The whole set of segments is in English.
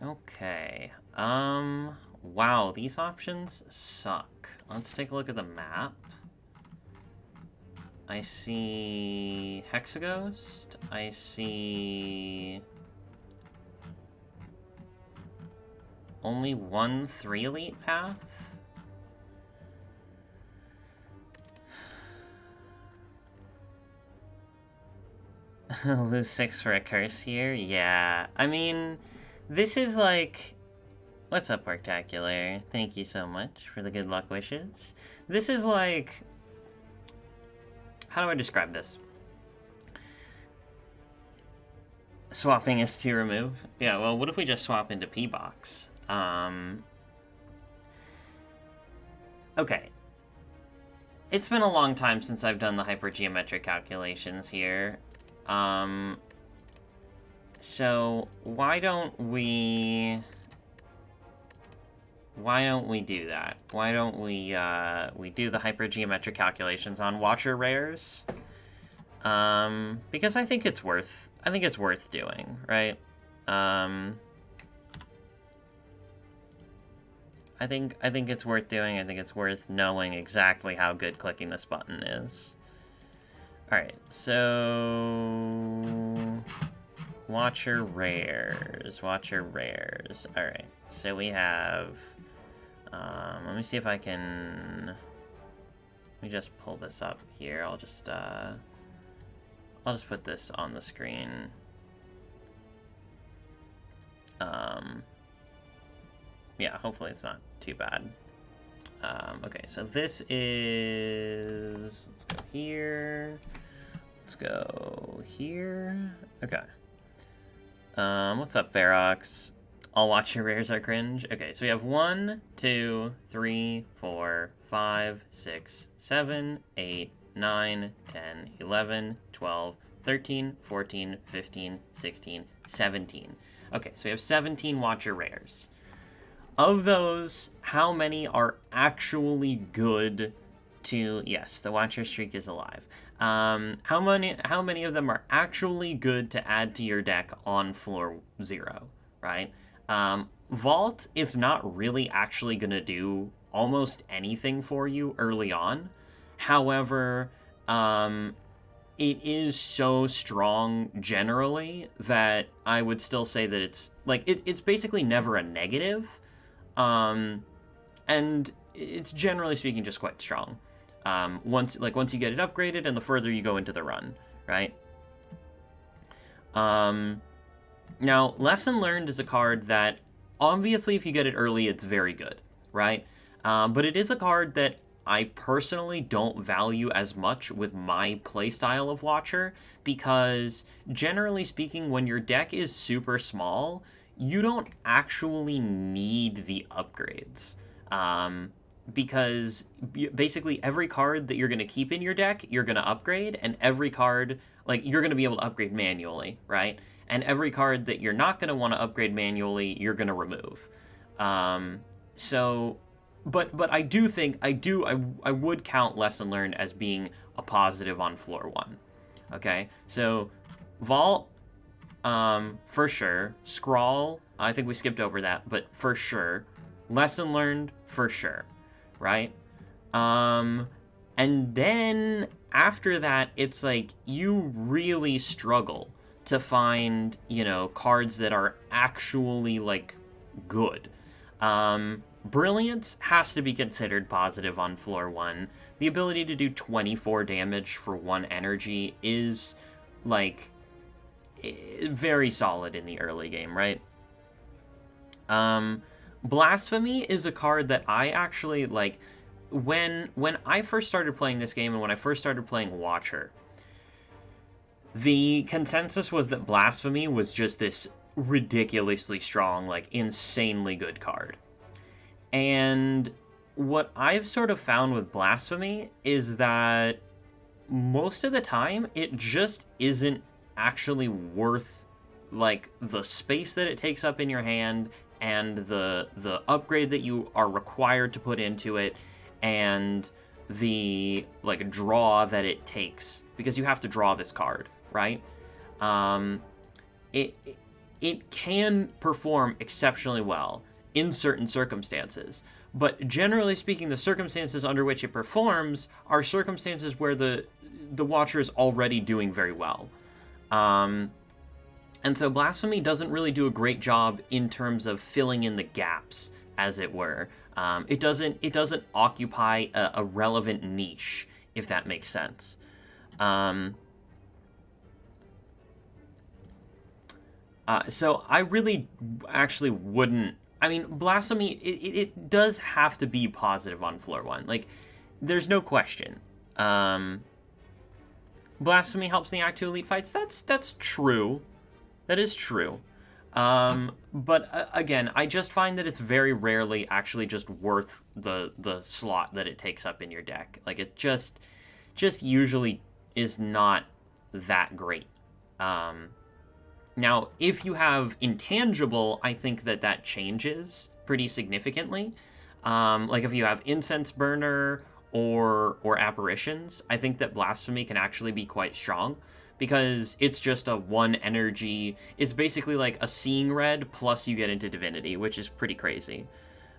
Okay. Wow, these options suck. Let's take a look at the map. I see Hexaghost. I see only one 3 elite path. Lose 6 for a curse here? Yeah. I mean, this is like... What's up, Partacular? Thank you so much for the good luck wishes. This is like... How do I describe this? Swapping is to remove? Yeah, well, what if we just swap into P-Box? Okay. It's been a long time since I've done the hypergeometric calculations here. So why don't we do that? Why don't we do the hypergeometric calculations on Watcher rares? Because I think it's worth doing, right? I think it's worth doing. I think it's worth knowing exactly how good clicking this button is. Alright, so... Watcher rares. Alright, so we have... let me see if I can... Let me just pull this up here. I'll just put this on the screen. Yeah, hopefully it's not too bad. Okay, so this is... Let's go here. Let's go here. Okay. What's up, Ferox? All Watcher rares are cringe. Okay, so we have 1, 2, 3, 4, 5, 6, 7, 8, 9, 10, 11, 12, 13, 14, 15, 16, 17. Okay, so we have 17 Watcher rares. Of those, how many are actually good to... Yes, the Watcher streak is alive. How many of them are actually good to add to your deck on floor 0, right? Vault is not really actually going to do almost anything for you early on. However, it is so strong generally that I would still say that it's... Like, it's basically never a negative. And it's generally speaking just quite strong. Once you get it upgraded and the further you go into the run, right? Now, Lesson Learned is a card that, obviously, if you get it early, it's very good, right? But it is a card that I personally don't value as much with my playstyle of Watcher, because, generally speaking, when your deck is super small, you don't actually need the upgrades. Because basically every card that you're going to keep in your deck, you're going to upgrade, and every card, like, you're going to be able to upgrade manually, right? And every card that you're not going to want to upgrade manually, you're going to remove. But I do think, I would count Lesson Learned as being a positive on floor 1. Okay? So, Vault, for sure. Scrawl, I think we skipped over that, but for sure. Lesson Learned, for sure. Right? And then after that, it's like you really struggle to find, cards that are actually, like, good. Brilliance has to be considered positive on floor 1. The ability to do 24 damage for 1 energy is, like, very solid in the early game, right? Blasphemy is a card that I actually, like, when I first started playing this game and when I first started playing Watcher, the consensus was that Blasphemy was just this ridiculously strong, like, insanely good card. And what I've sort of found with Blasphemy is that most of the time it just isn't actually worth, like, the space that it takes up in your hand and the upgrade that you are required to put into it and the, like, draw that it takes, because you have to draw this card, right? it can perform exceptionally well in certain circumstances. But generally speaking, the circumstances under which it performs are circumstances where the Watcher is already doing very well. And so Blasphemy doesn't really do a great job in terms of filling in the gaps, as it were. It doesn't occupy a relevant niche, if that makes sense. So I really actually wouldn't. I mean, Blasphemy, it does have to be positive on floor 1. Like, there's no question. Blasphemy helps in the Act 2 elite fights. That's true. That is true. But again, I just find that it's very rarely actually just worth the slot that it takes up in your deck. Like, it just usually is not that great. Now, if you have Intangible, I think that changes pretty significantly. Like, if you have Incense Burner or Apparitions, I think that Blasphemy can actually be quite strong, because it's just a 1 energy. It's basically like a Seeing Red plus you get into Divinity, which is pretty crazy.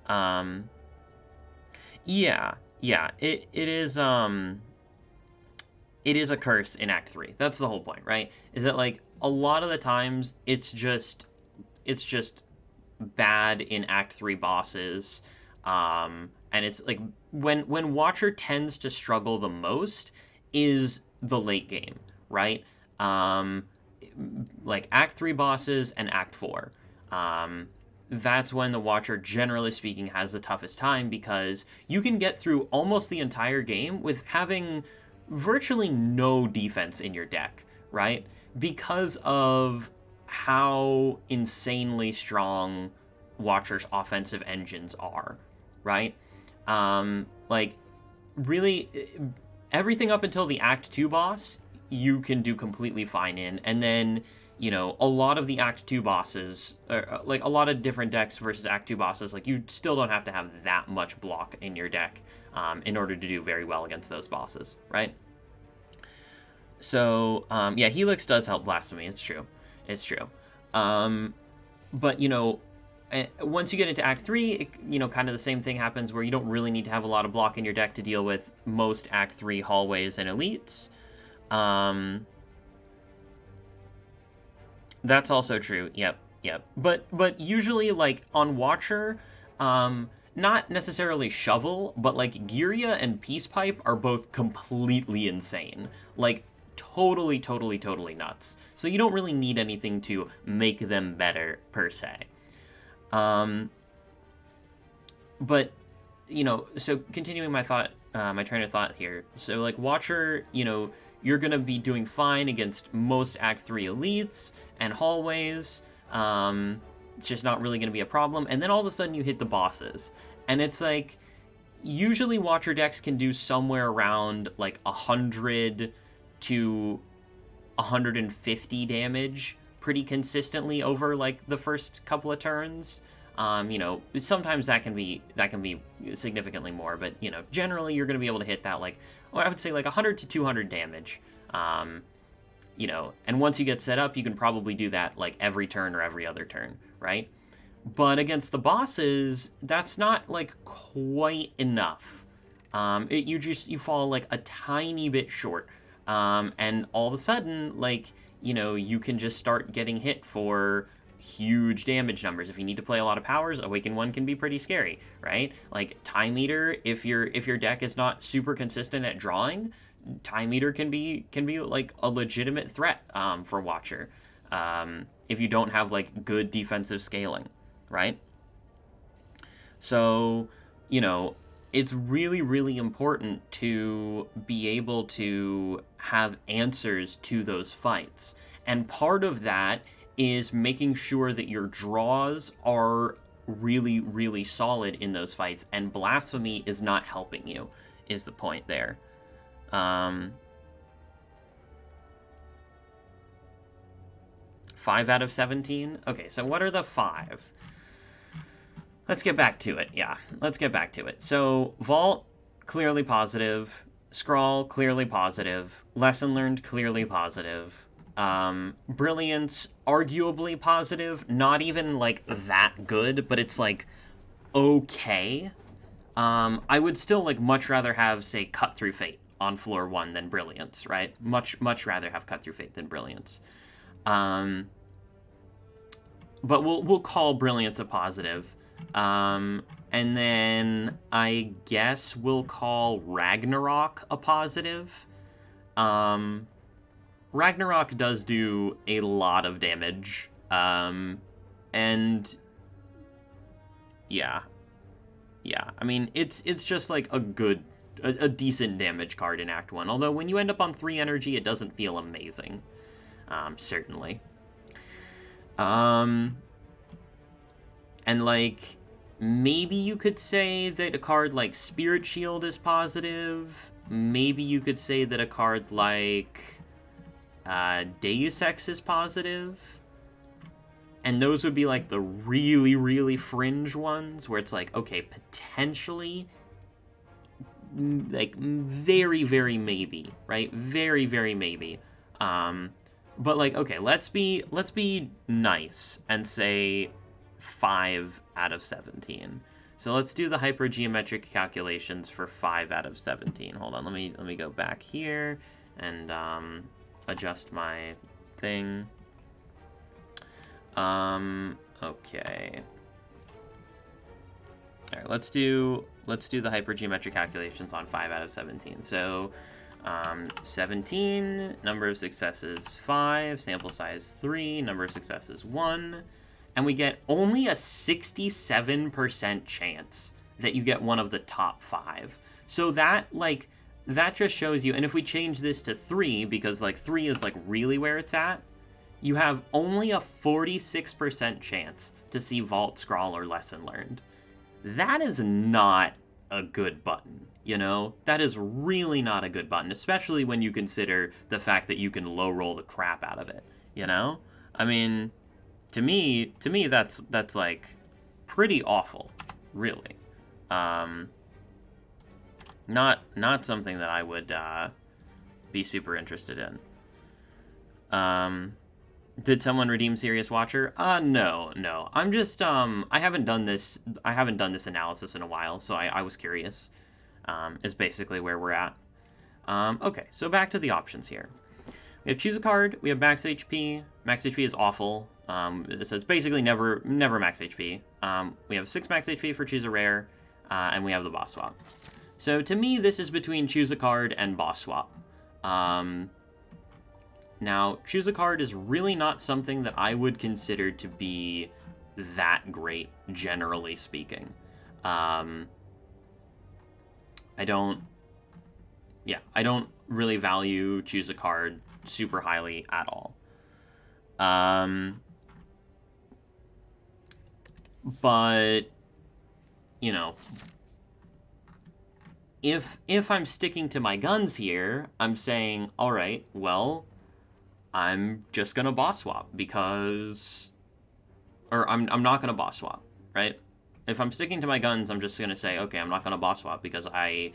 Yeah, it is a curse in Act 3. That's the whole point, right? Is that, like, a lot of the times it's just bad in Act 3 bosses. And it's like when Watcher tends to struggle the most is the late game, right? Like Act 3 bosses and Act 4. That's when the Watcher, generally speaking, has the toughest time, because you can get through almost the entire game with having virtually no defense in your deck, right? Because of how insanely strong Watcher's offensive engines are, right? Like, really, everything up until the Act 2 boss, you can do completely fine in, and then, you know, a lot of the Act 2 bosses, like, a lot of different decks versus Act 2 bosses, like, you still don't have to have that much block in your deck in order to do very well against those bosses, right? So, yeah, Helix does help Blasphemy, it's true. But, you know, once you get into Act 3, it, you know, kind of the same thing happens, where you don't really need to have a lot of block in your deck to deal with most Act 3 hallways and elites. That's also true. Yep. But usually, like, on Watcher, not necessarily Shovel, but, like, Giria and Peace Pipe are both completely insane. Like, totally nuts. So you don't really need anything to make them better, per se. But, you know, so continuing my thought, my train of thought here. So, like, Watcher, you know, you're going to be doing fine against most Act 3 elites and hallways. It's just not really going to be a problem. And then all of a sudden you hit the bosses. And it's like, usually Watcher decks can do somewhere around, like, 100 to 150 damage pretty consistently over, like, the first couple of turns. You know, sometimes that can be significantly more, but, you know, generally you're going to be able to hit that, like, well, I would say, like, 100 to 200 damage. You know, and once you get set up, you can probably do that, like, every turn or every other turn, right? But against the bosses, that's not, like, quite enough. You fall, like, a tiny bit short. And all of a sudden, like, you know, you can just start getting hit for huge damage numbers. If you need to play a lot of powers, Awaken 1 can be pretty scary, right? Like, Time Eater, if your deck is not super consistent at drawing, Time Eater can be like a legitimate threat for Watcher, if you don't have, like, good defensive scaling, right? So, you know, it's really important to be able to have answers to those fights. And part of that is making sure that your draws are really solid in those fights, and Blasphemy is not helping you, is the point there. 5 out of 17? Okay, so what are the 5? Let's get back to it. Yeah, let's get back to it. So, Vault, clearly positive. Scrawl, clearly positive. Lesson learned, clearly positive. Brilliance, arguably positive, not even, like, that good, but it's, like, okay. I would still, like, much rather have, say, Cut Through Fate on floor 1 than Brilliance, right? Much rather have Cut Through Fate than Brilliance. But we'll call Brilliance a positive. And then I guess we'll call Ragnarok a positive. Ragnarok does do a lot of damage. And yeah. Yeah, I mean, it's just like a decent damage card in Act 1. Although when you end up on 3 energy, it doesn't feel amazing. Certainly. And like, maybe you could say that a card like Spirit Shield is positive. Maybe you could say that a card like Deus Ex is positive. And those would be, like, the really, really fringe ones, where it's like, okay, potentially, like, very, very maybe, right? Very, very maybe. But, like, okay, let's be nice and say 5 out of 17. So let's do the hypergeometric calculations for 5 out of 17. Hold on, let me go back here and adjust my thing. Okay. All right, let's do the hypergeometric calculations on 5 out of 17. So, 17, number of successes 5, sample size 3, number of successes 1, and we get only a 67% chance that you get one of the top 5. So that, like, that just shows you, and if we change this to 3, because, like, 3 is, like, really where it's at, you have only a 46% chance to see Vault Scrawl or Lesson Learned. That is not a good button, you know? That is really not a good button, especially when you consider the fact that you can low roll the crap out of it, you know? I mean, to me that's like pretty awful, really. Not something that I would be super interested in. Did someone redeem Serious Watcher? No. I'm just I haven't done this analysis in a while, so I was curious. Is basically where we're at. Okay, so back to the options here. We have choose a card, we have max HP. Max HP is awful. So it's basically never max HP. We have 6 max HP for choose a rare, and we have the boss swap. So to me, this is between choose a card and boss swap. Now, choose a card is really not something that I would consider to be that great, generally speaking. I don't really value choose a card super highly at all. But, you know, if I'm sticking to my guns here, I'm saying, all right, well, I'm just gonna boss swap because, or I'm not gonna boss swap, right? If I'm sticking to my guns, I'm just gonna say, okay, I'm not gonna boss swap because I,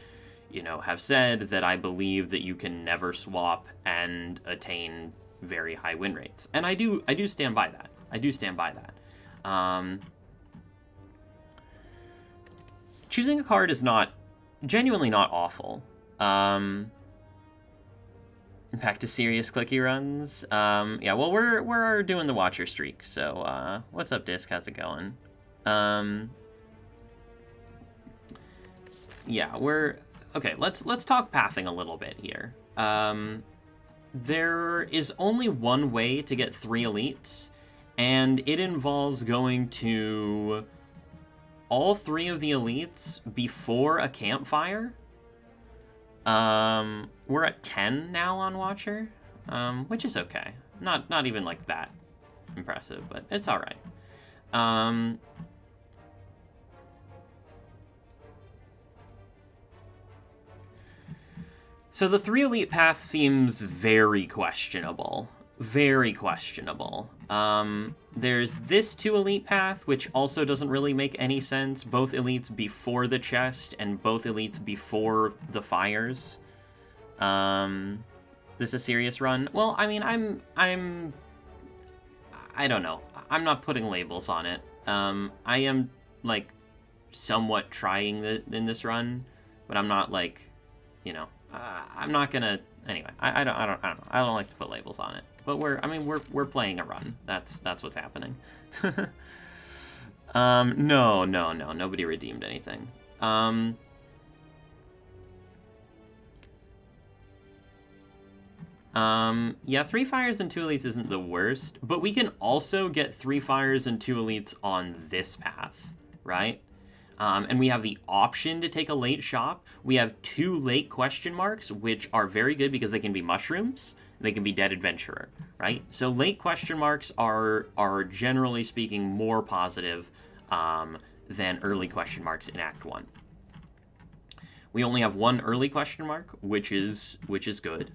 you know, have said that I believe that you can never swap and attain very high win rates, and I do stand by that. I do stand by that. Choosing a card is genuinely not awful. Back to serious clicky runs. Yeah, well, we're doing the Watcher streak, so what's up, Disc? How's it going? Yeah, okay. Let's talk pathing a little bit here. There is only one way to get 3 elites, and it involves going to all 3 of the elites before a campfire. We're at 10 now on Watcher, which is okay. Not even like that impressive, but it's all right. So the 3 elite path seems very questionable. Very questionable. There's this 2 elite path, which also doesn't really make any sense. Both elites before the chest and both elites before the fires. The This is a serious run. Well, I mean, I don't know. I'm not putting labels on it. I am, like, somewhat trying in this run, but I'm not, like, you know, I'm not gonna. Anyway, I don't know. I don't like to put labels on it. But we're playing a run. That's what's happening. No, nobody redeemed anything. Yeah, 3 fires and 2 elites isn't the worst, but we can also get 3 fires and 2 elites on this path, right? And we have the option to take a late shop. We have 2 late question marks, which are very good because they can be mushrooms, and they can be dead adventurer, right? So late question marks are generally speaking more positive than early question marks in Act 1. We only have 1 early question mark, which is good.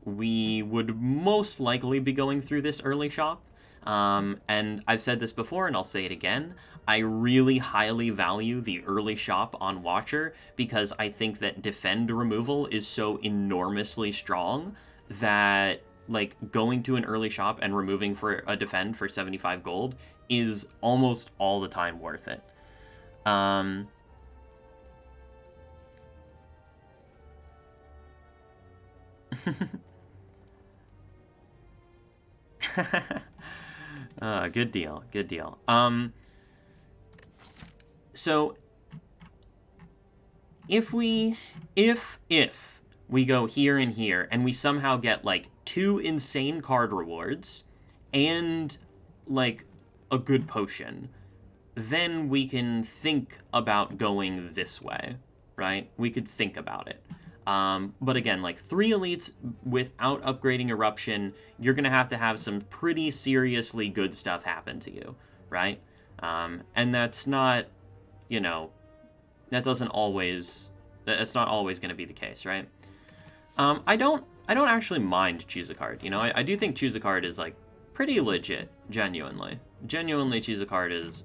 We would most likely be going through this early shop. And I've said this before, and I'll say it again. I really highly value the early shop on Watcher because I think that defend removal is so enormously strong that, like, going to an early shop and removing for a defend for 75 gold is almost all the time worth it. Good deal. So if we go here and here and we somehow get like 2 insane card rewards and like a good potion, then we can think about going this way, right? We could think about it. But again, like 3 elites without upgrading Eruption, you're going to have some pretty seriously good stuff happen to you, right? And that's not, you know, that's not always going to be the case, right? I don't actually mind Choose a Card. You know, I do think Choose a Card is like pretty legit, genuinely. Genuinely, Choose a Card is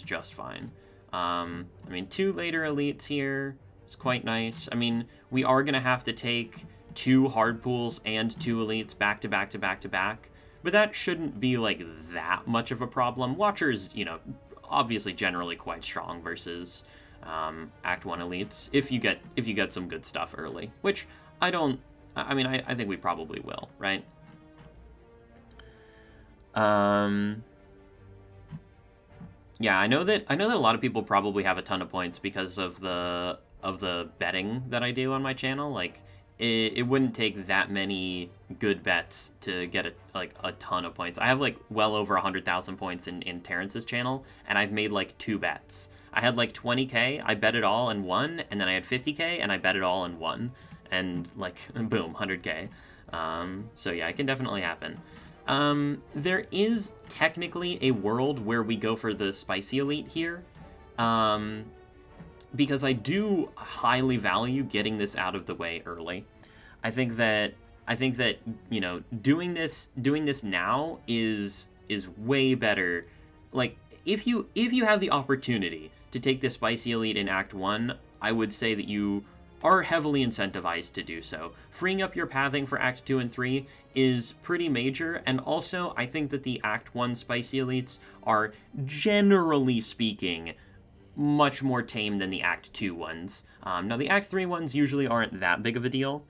just fine. I mean, 2 later elites here. It's quite nice. I mean, we are going to have to take 2 hard pools and 2 elites back to back to back to back, but that shouldn't be, like, that much of a problem. Watcher's, you know, obviously generally quite strong versus Act 1 elites if you get some good stuff early, which I think we probably will, right? Yeah, I know that a lot of people probably have a ton of points because of the betting that I do on my channel. Like, it wouldn't take that many good bets to get a ton of points. I have like well over 100,000 points in Terrence's channel, and I've made like 2 bets. I had like 20k, I bet it all and won, and then I had 50k and I bet it all and won, and like boom, 100k. So yeah, it can definitely happen. There is technically a world where we go for the spicy elite here. Because I do highly value getting this out of the way early. I think that you know, doing this now is way better. Like, if you have the opportunity to take the spicy elite in Act 1, I would say that you are heavily incentivized to do so. Freeing up your pathing for Act 2 and 3 is pretty major, and also I think that the Act 1 spicy elites are, generally speaking, much more tame than the Act 2 ones. Now, the Act 3 ones usually aren't that big of a deal.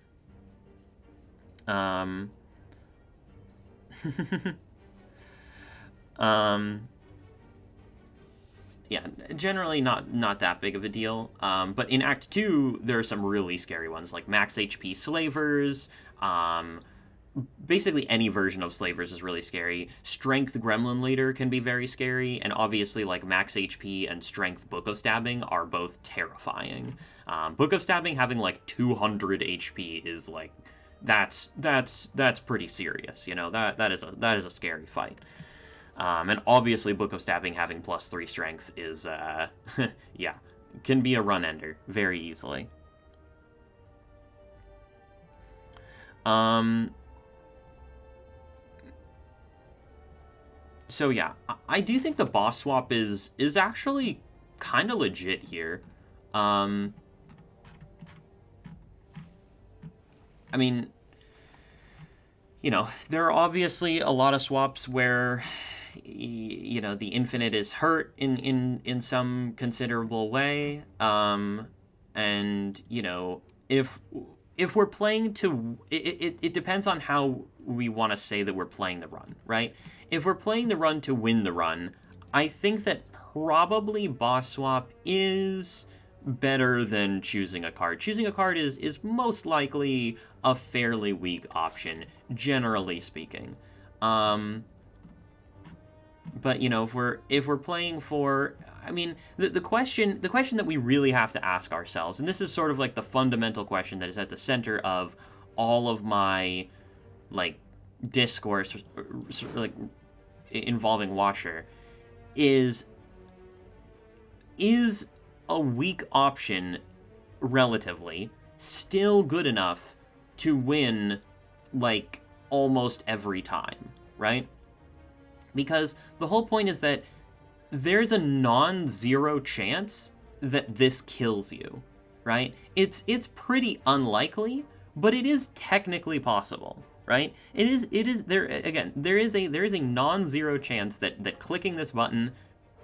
Yeah, generally not that big of a deal. But in Act 2, there are some really scary ones, like max HP slavers. Basically any version of slavers is really scary. Strength Gremlin Leader can be very scary, and obviously like max HP and Strength Book of Stabbing are both terrifying. Book of Stabbing having like 200 HP is like, that's pretty serious, you know. That is a scary fight. And obviously Book of Stabbing having +3 strength is yeah, can be a run ender very easily. So yeah, I do think the boss swap is actually kind of legit here. I mean, you know, there are obviously a lot of swaps where, you know, the infinite is hurt in some considerable way. And, you know, if we're playing to, it depends on how we want to say that we're playing the run, right? If we're playing the run to win the run, I think that probably boss swap is better than choosing a card. Choosing a card is most likely a fairly weak option, generally speaking. But you know, if we're playing for, I mean, the question that we really have to ask ourselves, and this is sort of like the fundamental question that is at the center of all of my like discourse, like involving Watcher, is a weak option relatively still good enough to win like almost every time, right? Because the whole point is that there's a non-zero chance that this kills you, right? It's pretty unlikely, but it is technically possible, right? It is there again, there is a non-zero chance that clicking this button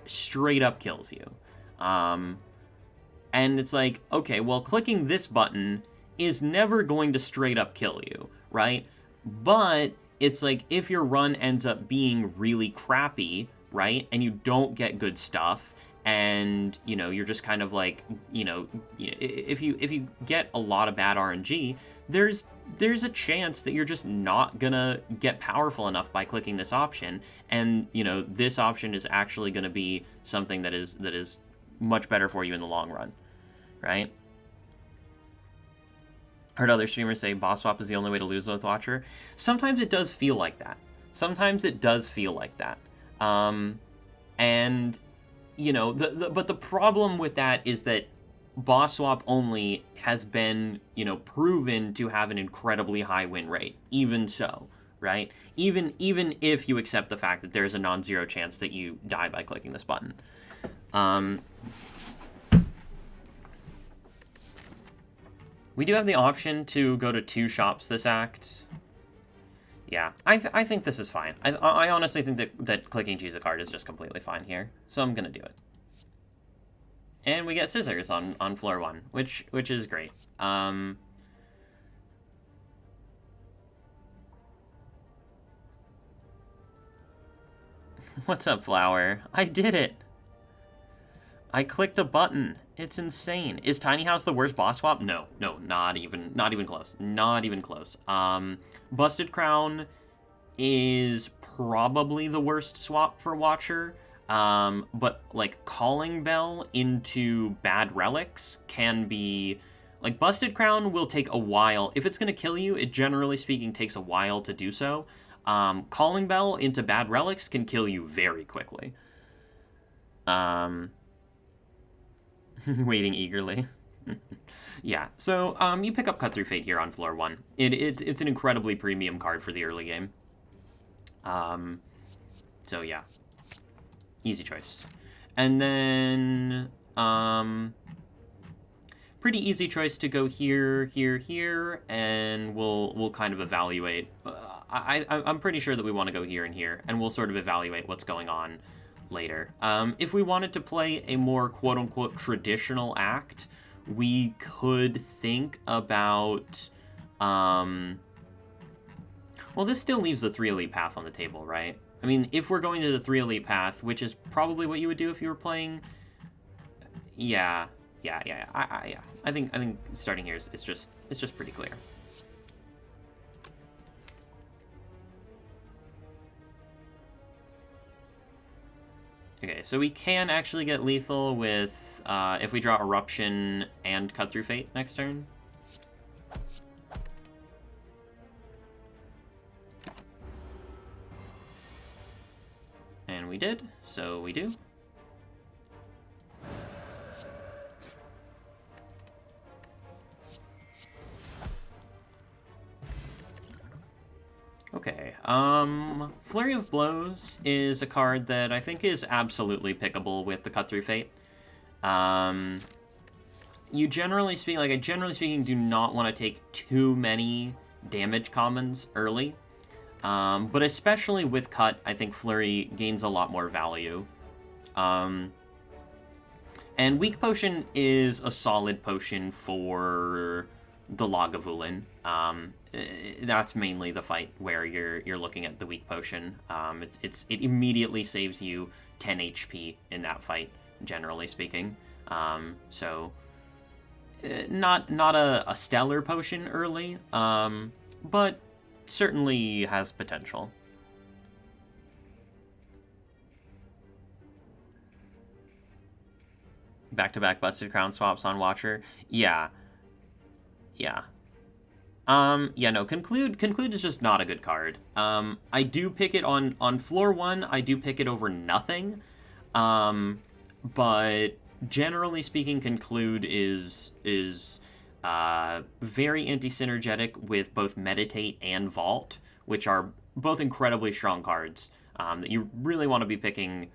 straight up kills you. And it's like, okay, well, clicking this button is never going to straight up kill you, right? But it's like, if your run ends up being really crappy, right, and you don't get good stuff, and, you know, you're just kind of like, you know, if you get a lot of bad RNG, there's a chance that you're just not gonna get powerful enough by clicking this option, and, you know, this option is actually gonna be something that is much better for you in the long run, right? Heard other streamers say boss swap is the only way to lose with Watcher. Sometimes it does feel like that. Sometimes it does feel like that. And, you know, but the problem with that is that boss swap only has been, you know, proven to have an incredibly high win rate. Even so, right? Even if you accept the fact that there's a non-zero chance that you die by clicking this button. We do have the option to go to 2 shops this act. Yeah, I think this is fine. I honestly think that clicking choose a card is just completely fine here, so I'm gonna do it. And we get scissors on floor 1, which is great. What's up, Flower? I did it! I clicked a button. It's insane. Is Tiny House the worst boss swap? No, not even close. Not even close. Busted Crown is probably the worst swap for Watcher. But like Calling Bell into Bad Relics can be, like, Busted Crown will take a while. If it's gonna kill you, it generally speaking takes a while to do so. Calling Bell into Bad Relics can kill you very quickly. Waiting eagerly. Yeah, so you pick up Cut Through Fate here on floor 1. It's an incredibly premium card for the early game. So yeah, easy choice. And then pretty easy choice to go here, here, here, and we'll kind of evaluate. I'm pretty sure that we want to go here and here, and we'll sort of evaluate what's going on later. If we wanted to play a more quote-unquote traditional act, we could think about, well, this still leaves the 3 elite path on the table, right? I mean, if we're going to the 3 elite path, which is probably what you would do if you were playing, yeah. I think starting here it's just pretty clear. Okay, so we can actually get lethal with, if we draw Eruption and Cut Through Fate next turn. And we did, so we do. Okay, Flurry of Blows is a card that I think is absolutely pickable with the Cut Through Fate. You generally speaking, do not want to take too many damage commons early. But especially with Cut, I think Flurry gains a lot more value. And Weak Potion is a solid potion for the Lagavulin. That's mainly the fight where you're looking at the Weak Potion. It immediately saves you 10 HP in that fight, generally speaking. So not a stellar potion early, but certainly has potential. Back-to-back busted crown swaps on Watcher. Yeah. Yeah. Yeah, no, Conclude is just not a good card. I do pick it on floor 1, I do pick it over nothing. But generally speaking, Conclude is very anti-synergetic with both Meditate and Vault, which are both incredibly strong cards that you really want to be picking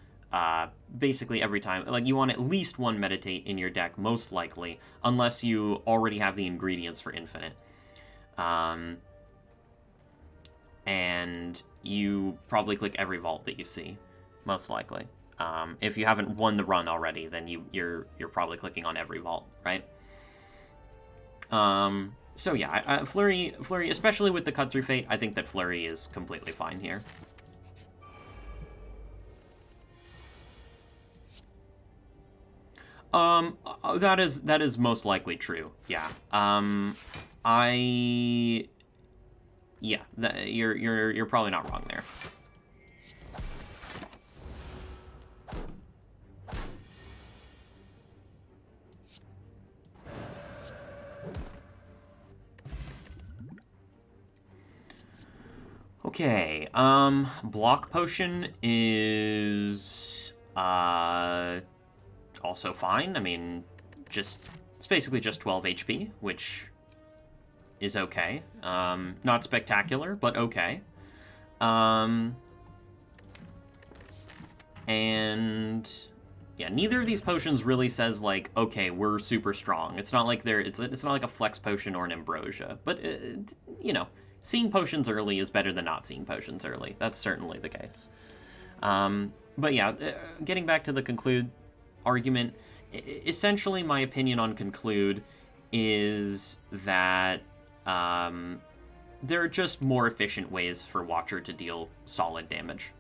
basically every time. Like, you want at least one Meditate in your deck, most likely, unless you already have the ingredients for Infinite. And you probably click every Vault that you see, most likely. If you haven't won the run already, then you're probably clicking on every Vault, right? So yeah, Flurry, especially with the Cut Through Fate, I think that Flurry is completely fine here. That is most likely true. Yeah. You're probably not wrong there. Okay, Block Potion is, also fine. I mean, it's basically just 12 HP, which is okay. Not spectacular, but okay. And yeah, neither of these potions really says, like, okay, we're super strong. It's not like it's not like a Flex Potion or an Ambrosia, but you know, seeing potions early is better than not seeing potions early. That's certainly the case. But yeah, getting back to the Conclude argument, essentially my opinion on Conclude is that there are just more efficient ways for Watcher to deal solid damage.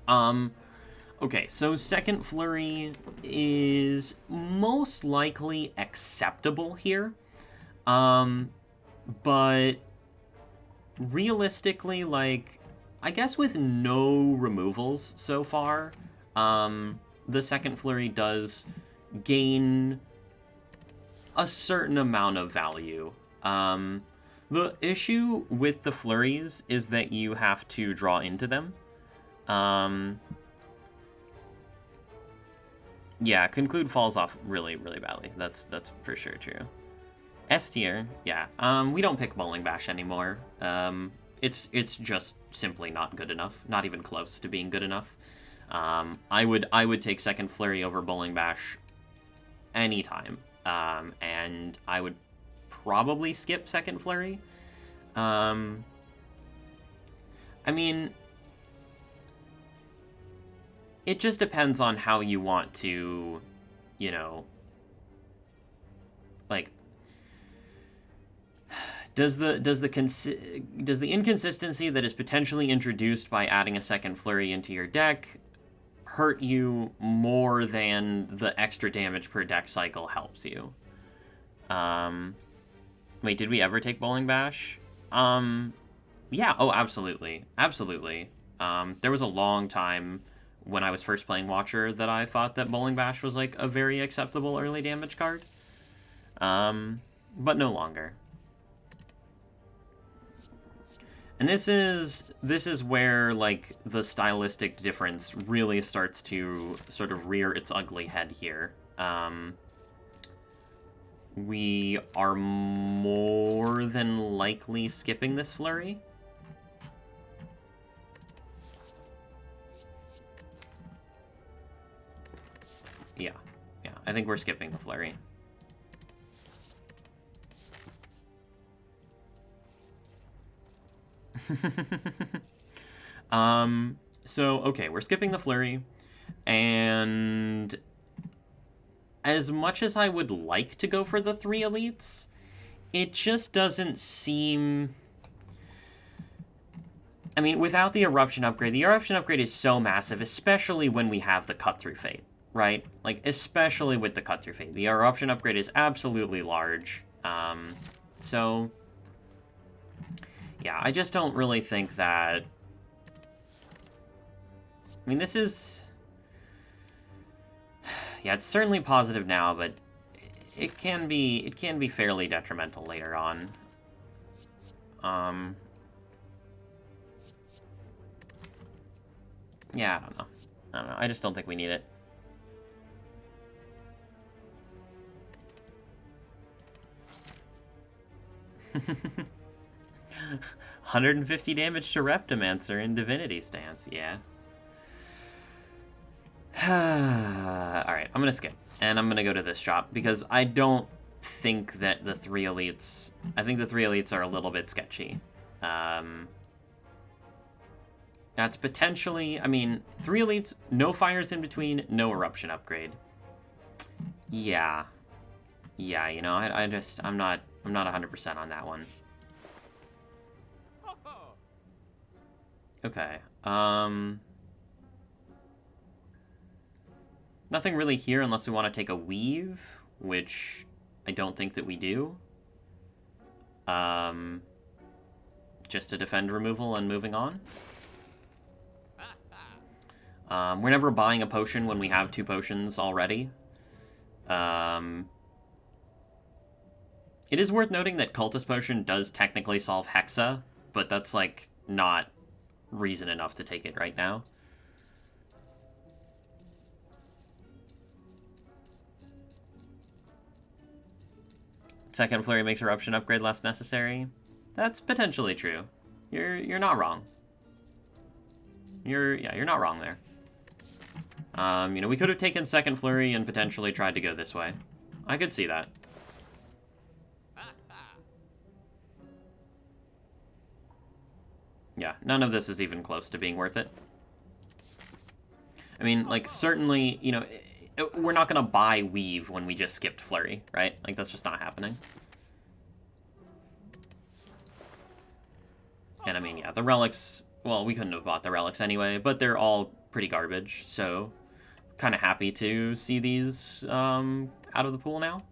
Okay, so Second Flurry is most likely acceptable here. But realistically, like, I guess with no removals so far, the Second Flurry does gain a certain amount of value. The issue with the Flurries is that you have to draw into them. Yeah, Conclude falls off really, really badly. That's for sure true. S tier, yeah. We don't pick Bowling Bash anymore. It's just simply not good enough. Not even close to being good enough. I would take Second Flurry over Bowling Bash anytime. And I would probably skip Second Flurry. I mean, it just depends on how you want to, you know, like, does the inconsistency that is potentially introduced by adding a Second Flurry into your deck hurt you more than the extra damage per deck cycle helps you? Wait, did we ever take Bowling Bash? Yeah, oh, absolutely. Absolutely. There was a long time when I was first playing Watcher that I thought that Bowling Bash was, like, a very acceptable early damage card. But no longer. And this is where, like, the stylistic difference really starts to sort of rear its ugly head here. We are more than likely skipping this Flurry. Yeah, I think we're skipping the Flurry. So, okay, we're skipping the flurry, and as much as I would like to go for the 3 elites, it just doesn't seem... I mean, without the eruption upgrade is so massive, especially when we have the cut-through fate, right? Like, especially with the cut-through fate. The eruption upgrade is absolutely large. So, yeah, I just don't really think that... I mean, this is... Yeah, it's certainly positive now, but it can be fairly detrimental later on. Yeah, I don't know. I just don't think we need it. $150 damage to Reptomancer in Divinity Stance, yeah. Alright, I'm gonna skip. And I'm gonna go to this shop, because I don't think that the 3 elites... I think the 3 elites are a little bit sketchy. That's potentially... I mean, 3 elites, no fires in between, no eruption upgrade. Yeah. Yeah, you know, I'm not 100% on that one. Okay, nothing really here unless we want to take a weave, which I don't think that we do. Just to defend removal and moving on. We're never buying a potion when we have 2 potions already. It is worth noting that Cultist Potion does technically solve Hexa, but that's, like, not reason enough to take it right now. Second Flurry makes Eruption upgrade less necessary. That's potentially true. You're not wrong. You're not wrong there. You know, we could have taken Second Flurry and potentially tried to go this way. I could see that. Yeah, none of this is even close to being worth it. I mean, like, certainly, you know, we're not going to buy Weave when we just skipped Flurry, right? Like, that's just not happening. And I mean, yeah, the relics, well, we couldn't have bought the relics anyway, but they're all pretty garbage, so kind of happy to see these out of the pool now.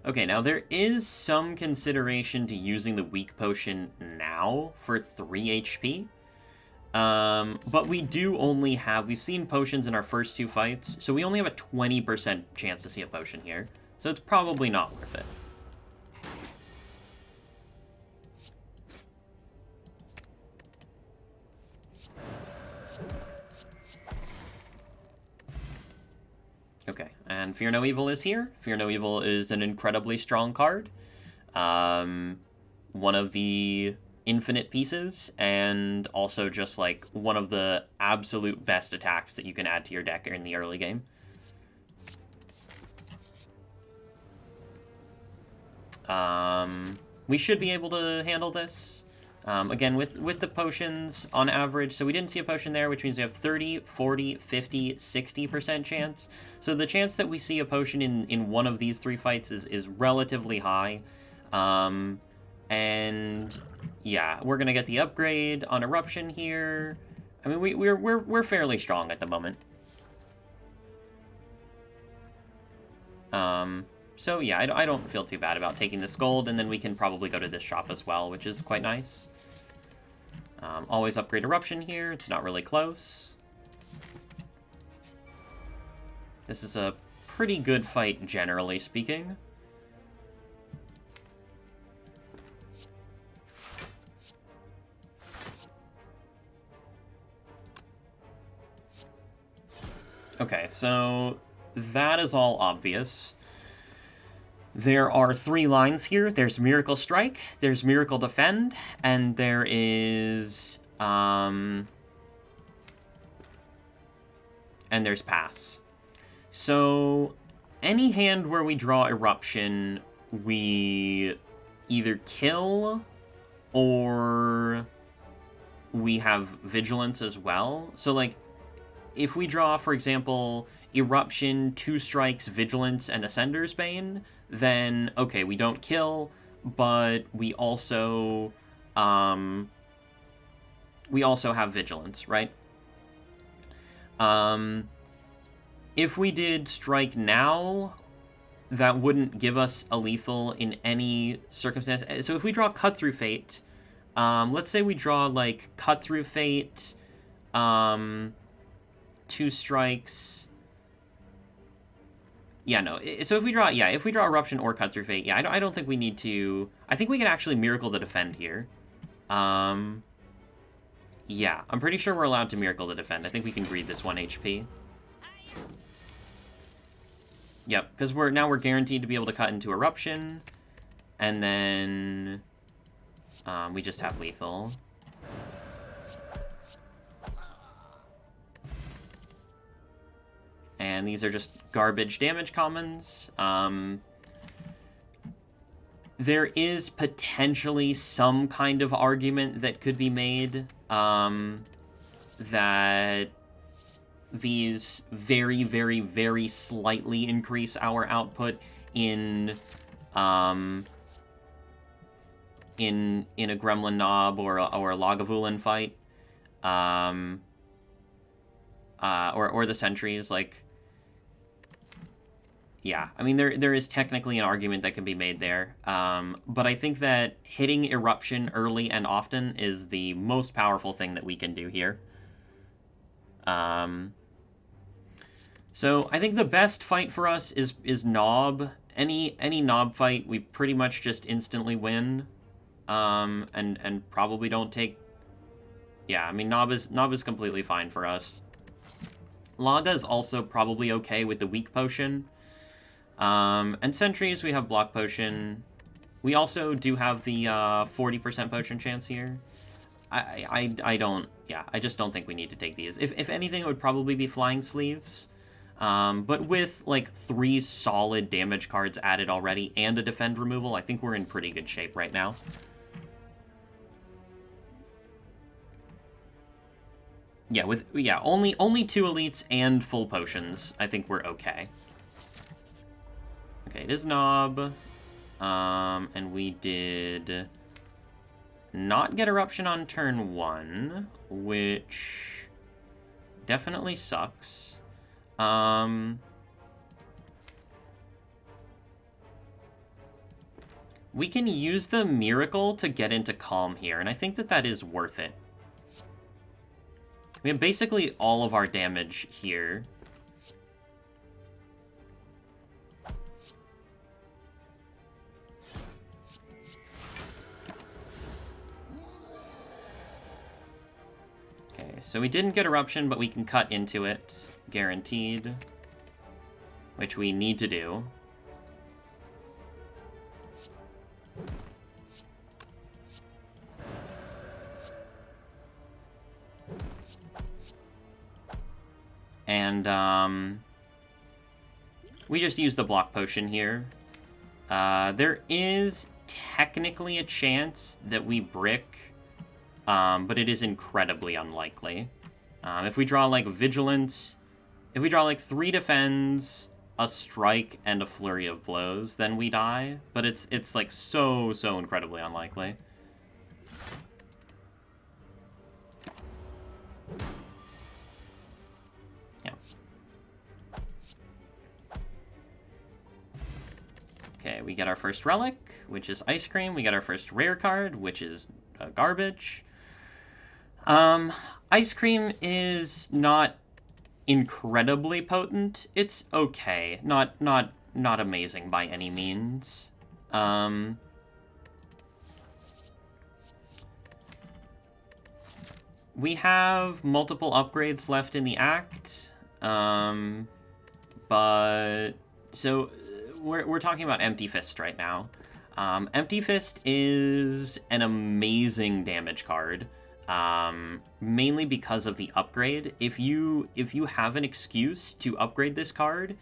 Okay, now there is some consideration to using the weak potion now for 3 HP. But we do only have... We've seen potions in our first 2 fights, so we only have a 20% chance to see a potion here. So it's probably not worth it. Okay, and Fear No Evil is here. Fear No Evil is an incredibly strong card. One of the infinite pieces, and also just, like, one of the absolute best attacks that you can add to your deck in the early game. We should be able to handle this. Again, with the potions on average, so we didn't see a potion there, which means we have 30, 40, 50, 60% chance. So the chance that we see a potion in one of these 3 fights is relatively high. And yeah, we're gonna get the upgrade on Eruption here. I mean, we're fairly strong at the moment. So yeah, I don't feel too bad about taking this gold, and then we can probably go to this shop as well, which is quite nice. Always upgrade Eruption here. It's not really close. This is a pretty good fight, generally speaking. Okay, so that is all obvious. There are 3 lines here. There's Miracle Strike, there's Miracle Defend, and there is, and there's Pass. So, any hand where we draw Eruption, we either kill or we have Vigilance as well. So, like, if we draw, for example, Eruption, 2 strikes, Vigilance, and Ascender's Bane, then, okay, we don't kill, but we also have Vigilance, right? If we did Strike now, that wouldn't give us a lethal in any circumstance. So if we draw Cut Through Fate, let's say we draw, like, Cut Through Fate, 2 strikes. Yeah, no. So if we draw Eruption or Cut Through Fate, yeah, I don't think we need to. I think we can actually Miracle the Defend here. Yeah, I'm pretty sure we're allowed to Miracle the Defend. I think we can greed this 1 HP. Yep, because now we're guaranteed to be able to cut into Eruption, and then we just have lethal. And these are just garbage damage commons. There is potentially some kind of argument that could be made that these very, very, very slightly increase our output in a Gremlin Knob or a Lagavulin fight, or the Sentries. Like, yeah, I mean, there is technically an argument that can be made there, but I think that hitting Eruption early and often is the most powerful thing that we can do here. So I think the best fight for us is Knob. Any Knob fight, we pretty much just instantly win, and probably don't take. Yeah, I mean, Knob is completely fine for us. Laga is also probably okay with the weak potion. And Sentries, we have block potion. We also do have the 40% potion chance here. I just don't think we need to take these. If anything, it would probably be Flying Sleeves. But with, like, 3 solid damage cards added already and a defend removal, I think we're in pretty good shape right now. Yeah, only 2 elites and full potions, I think we're okay. Okay, it is Knob. And we did not get Eruption on turn 1, which definitely sucks. We can use the Miracle to get into Calm here, and I think that is worth it. We have basically all of our damage here. Okay, so we didn't get Eruption, but we can cut into it. Guaranteed. Which we need to do. And, we just use the block potion here. There is technically a chance that we brick, but it is incredibly unlikely. If we draw, like, Vigilance, if we draw, like, 3 defends, a strike, and a flurry of blows, then we die. But it's like, so incredibly unlikely. Yeah. Okay, we get our first relic, which is Ice Cream. We get our first rare card, which is garbage. Ice Cream is not incredibly potent. It's okay. Not amazing by any means. We have multiple upgrades left in the act. But so we're talking about Empty Fist right now. Empty Fist is an amazing damage card. Mainly because of the upgrade. If you have an excuse to upgrade this card,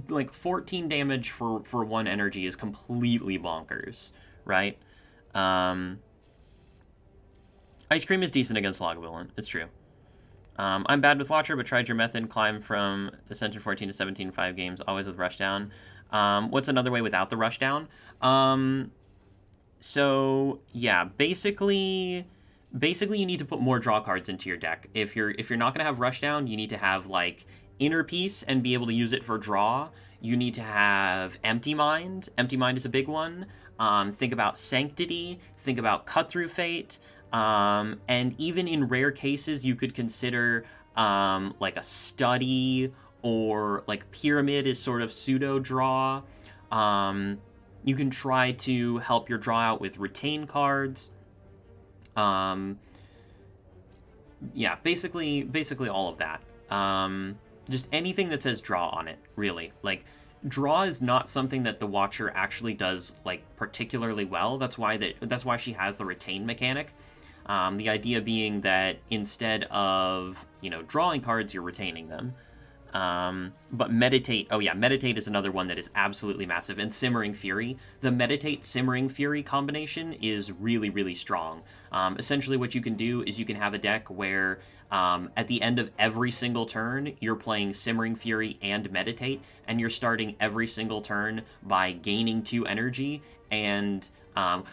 like 14 damage for 1 energy is completely bonkers, right? Ice Cream is decent against Lagavulin. It's true. I'm bad with Watcher, but tried your method. Climb from Ascension 14 to 17 in 5 games, always with Rushdown. What's another way without the Rushdown? So yeah, basically you need to put more draw cards into your deck. If you're not gonna have Rushdown, you need to have like Inner Peace and be able to use it for draw. You need to have Empty Mind. Empty Mind is a big one. Think about Sanctity. Think about Cut Through Fate. And even in rare cases, you could consider like a Study, or like Pyramid is sort of pseudo draw. You can try to help your draw out with Retain cards. Yeah, basically all of that. Just anything that says draw on it, really. Like, draw is not something that the Watcher actually does like particularly well. That's why she has the Retain mechanic. The idea being that instead of, drawing cards, you're retaining them. But Meditate, Meditate is another one that is absolutely massive. And Simmering Fury. The Meditate Simmering Fury combination is really, really strong. Essentially what you can do is you can have a deck where at the end of every single turn, you're playing Simmering Fury and Meditate, and you're starting every single turn by gaining 2 energy, and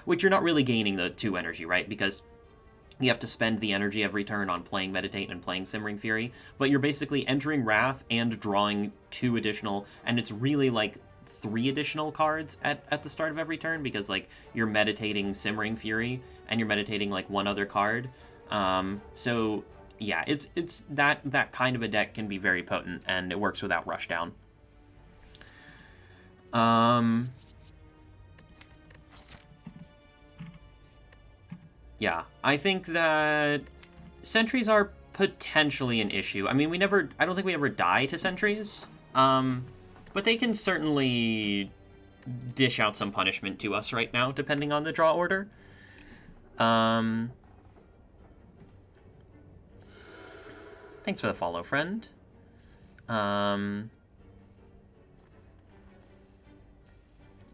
which you're not really gaining the 2 energy, right? Because you have to spend the energy every turn on playing Meditate and playing Simmering Fury, but you're basically entering Wrath and drawing 2 additional, and it's really like 3 additional cards at the start of every turn, because like you're meditating Simmering Fury and you're meditating like 1 other card. So yeah, it's that kind of a deck can be very potent, and it works without Rushdown. Yeah, I think that sentries are potentially an issue. I mean, I don't think we ever die to sentries, but they can certainly dish out some punishment to us right now, depending on the draw order. Thanks for the follow, friend.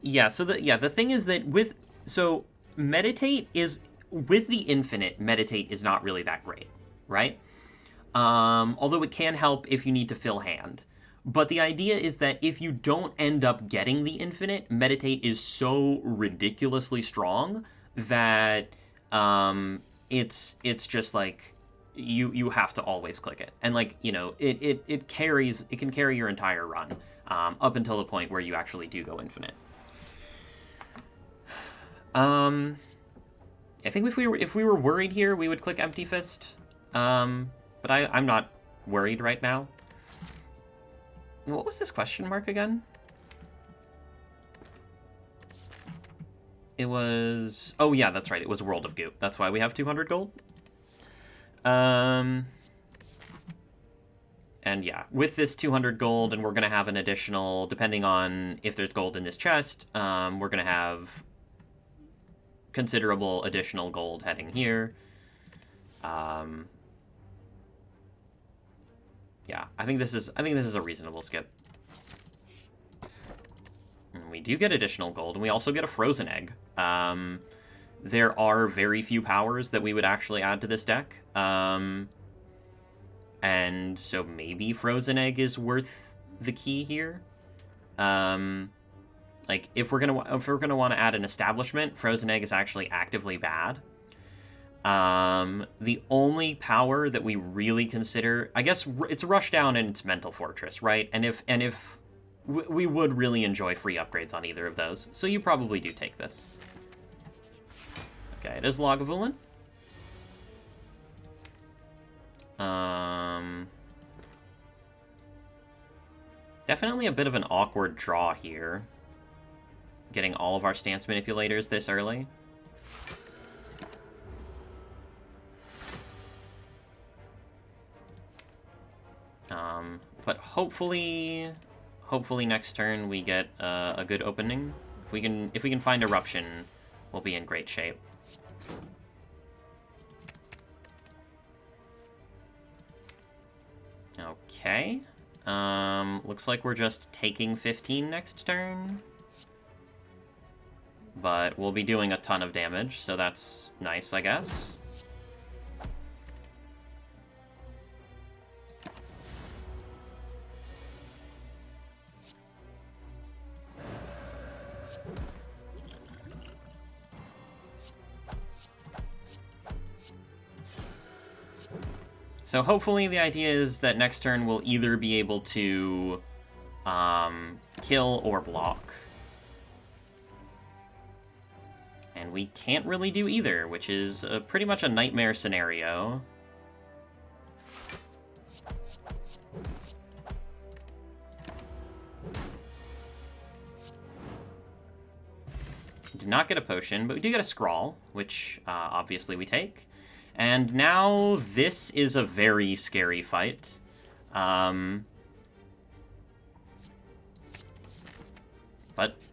Yeah, so the thing is that Meditate is, with the Infinite, Meditate is not really that great, right? Although it can help if you need to fill hand. But the idea is that if you don't end up getting the Infinite, Meditate is so ridiculously strong that it's just like you have to always click it. And like, it can carry your entire run up until the point where you actually do go Infinite. I think if we were worried here, we would click Empty Fist. But I'm not worried right now. What was this question mark again? It was... Oh, yeah, that's right. It was World of Goop. That's why we have 200 gold. And yeah, with this 200 gold, and we're going to have an additional, depending on if there's gold in this chest, we're going to have considerable additional gold heading here. Yeah, I think this is a reasonable skip. And we do get additional gold, and we also get a Frozen Egg. There are very few powers that we would actually add to this deck. And so maybe Frozen Egg is worth the key here. Like, if we're gonna want to add an Establishment, Frozen Egg is actually actively bad. The only power that we really consider, I guess, it's Rushdown and it's Mental Fortress, right? And if we would really enjoy free upgrades on either of those, so you probably do take this. Okay, it is Lagavulin. Definitely a bit of an awkward draw here, getting all of our stance manipulators this early. But hopefully next turn we get a good opening. If we can find Eruption, we'll be in great shape. Okay. Looks like we're just taking 15 next turn. But we'll be doing a ton of damage, so that's nice, I guess. So hopefully the idea is that next turn we'll either be able to kill or block. And we can't really do either, which is pretty much a nightmare scenario. Did not get a potion, but we do get a scrawl, which obviously we take. And now this is a very scary fight. But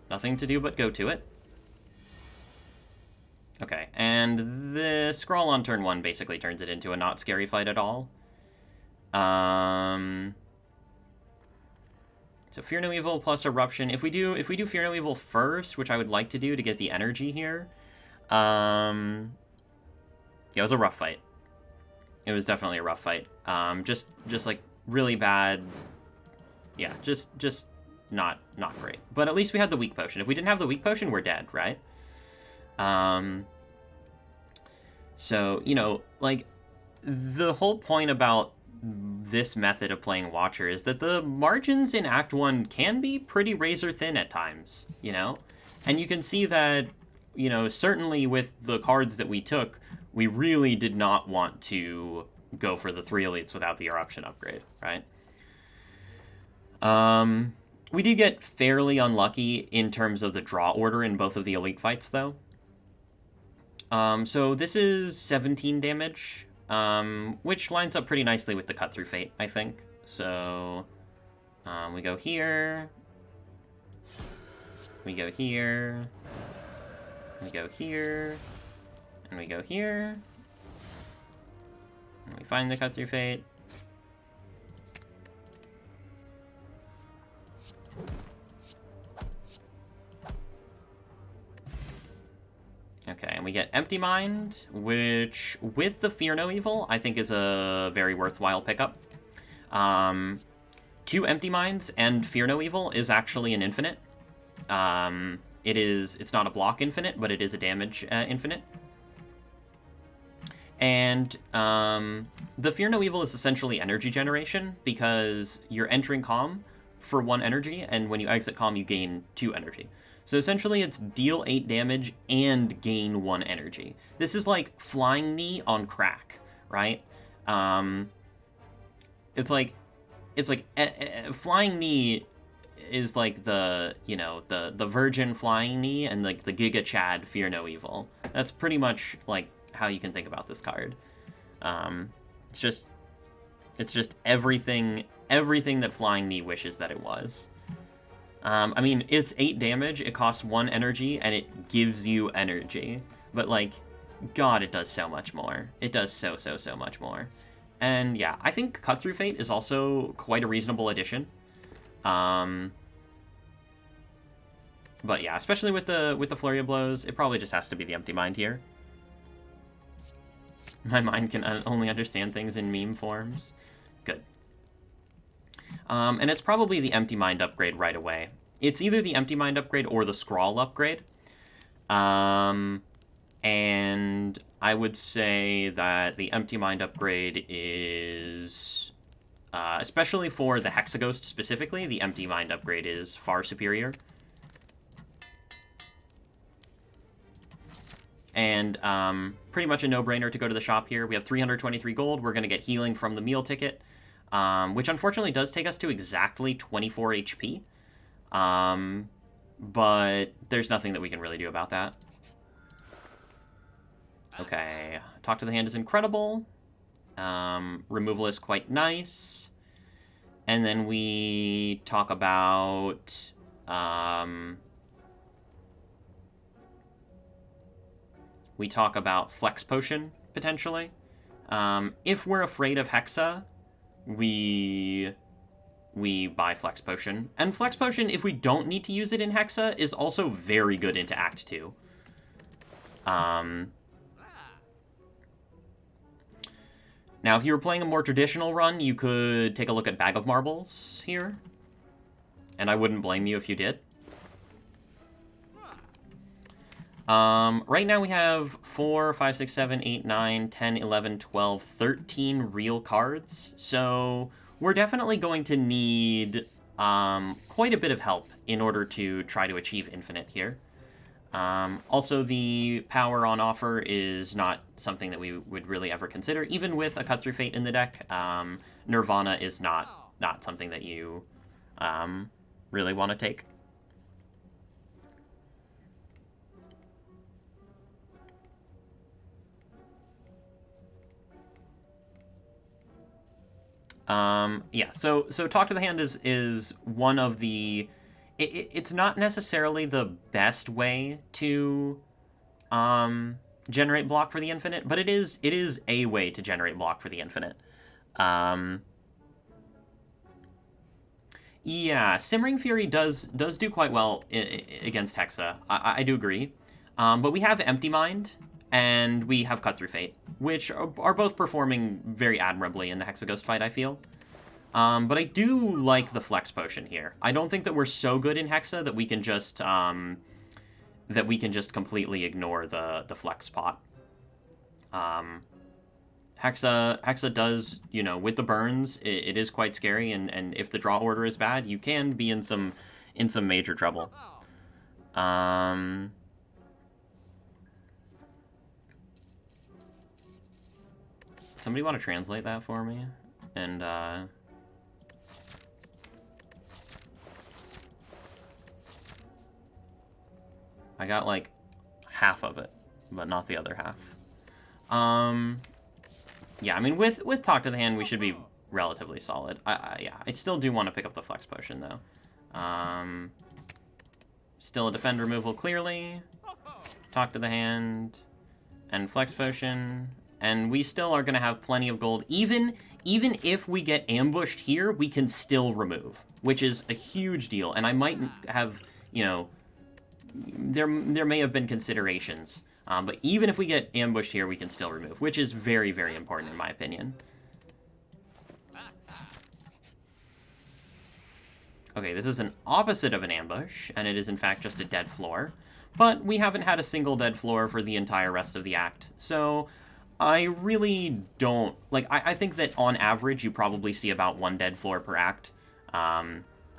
nothing to do but go to it. Okay, and the scroll on turn 1 basically turns it into a not scary fight at all. So Fear No Evil plus Eruption. If we do Fear No Evil first, which I would like to do to get the energy here, yeah, it was a rough fight. It was definitely a rough fight. Just like really bad. Yeah, just not great. But at least we had the weak potion. If we didn't have the weak potion, we're dead, right? So, you know, like, the whole point about this method of playing Watcher is that the margins in Act 1 can be pretty razor thin at times, you know? And you can see that, you know, certainly with the cards that we took, we really did not want to go for the 3 elites without the Eruption upgrade, right? We did get fairly unlucky in terms of the draw order in both of the elite fights, though. So this is 17 damage, which lines up pretty nicely with the Cut Through Fate, I think. So, we go here, we go here, we go here, and we go here, and we find the Cut Through Fate. Okay, and we get Empty Mind, which, with the Fear No Evil, I think is a very worthwhile pickup. 2 Empty Minds and Fear No Evil is actually an infinite. It's not a block infinite, but it is a damage infinite. And the Fear No Evil is essentially energy generation, because you're entering Calm for 1 energy, and when you exit Calm, you gain 2 energy. So essentially, it's deal 8 damage and gain 1 energy. This is like Flying Knee on crack, right? It's like Flying Knee is like the, you know, the Virgin Flying Knee and like the Giga Chad Fear No Evil. That's pretty much like how you can think about this card. It's just everything that Flying Knee wishes that it was. I mean, it's 8 damage, it costs 1 energy, and it gives you energy. But, like, God, it does so much more. It does so much more. And, yeah, I think Cut Through Fate is also quite a reasonable addition. But, yeah, especially with the Flurry of Blows, it probably just has to be the Empty Mind here. My mind can only understand things in meme forms. Good. And it's probably the Empty Mind upgrade right away. It's either the Empty Mind upgrade or the Scrawl upgrade. And I would say that the Empty Mind upgrade is, especially for the Hexaghost specifically, the Empty Mind upgrade is far superior. And pretty much a no-brainer to go to the shop here. We have 323 gold. We're going to get healing from the meal ticket. Which unfortunately does take us to exactly 24 HP. But there's nothing that we can really do about that. Okay, Talk to the Hand is incredible. Removal is quite nice. And then we talk about... we talk about Flex Potion, potentially. If we're afraid of Hexa... we we buy Flex Potion. And Flex Potion, if we don't need to use it in Hexa, is also very good into Act 2. Now, if you were playing a more traditional run, you could take a look at Bag of Marbles here. And I wouldn't blame you if you did. Right now we have 4, 5, 6, 7, 8, 9, 10, 11, 12, 13 real cards. So we're definitely going to need quite a bit of help in order to try to achieve infinite here. Also, the power on offer is not something that we would really ever consider. Even with a Cut Through Fate in the deck, Nirvana is not something that you really want to take. Yeah, so Talk to the Hand is one of the... It's not necessarily the best way to generate block for the infinite, but it is a way to generate block for the infinite. Yeah, Simmering Fury does do quite well against Hexa. I do agree. But we have Empty Mind, and we have Cut Through Fate, which are both performing very admirably in the Hexa Ghost fight, I feel. But I do like the Flex Potion here. I don't think that we're so good in Hexa that we can just completely ignore the Flex pot. Hexa does, with the burns, it is quite scary, and if the draw order is bad, you can be in some major trouble. Somebody want to translate that for me? And, I got, like, half of it, but not the other half. Yeah, I mean, with Talk to the Hand, we should be relatively solid. Yeah, I still do want to pick up the Flex Potion, though. Still a Defend removal, clearly. Talk to the Hand, and Flex Potion. And we still are going to have plenty of gold. Even if we get ambushed here, we can still remove, which is a huge deal. And I might have, there may have been considerations. But even if we get ambushed here, we can still remove, which is very, very important in my opinion. Okay, this is an opposite of an ambush, and it is in fact just a dead floor. But we haven't had a single dead floor for the entire rest of the act, so I really don't... I think that on average, you probably see about one dead floor per act.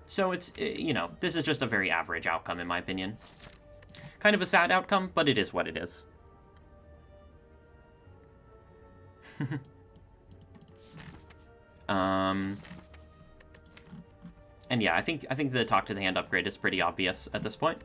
So it's, this is just a very average outcome in my opinion. Kind of a sad outcome, but it is what it is. And yeah, I think the Talk to the Hand upgrade is pretty obvious at this point.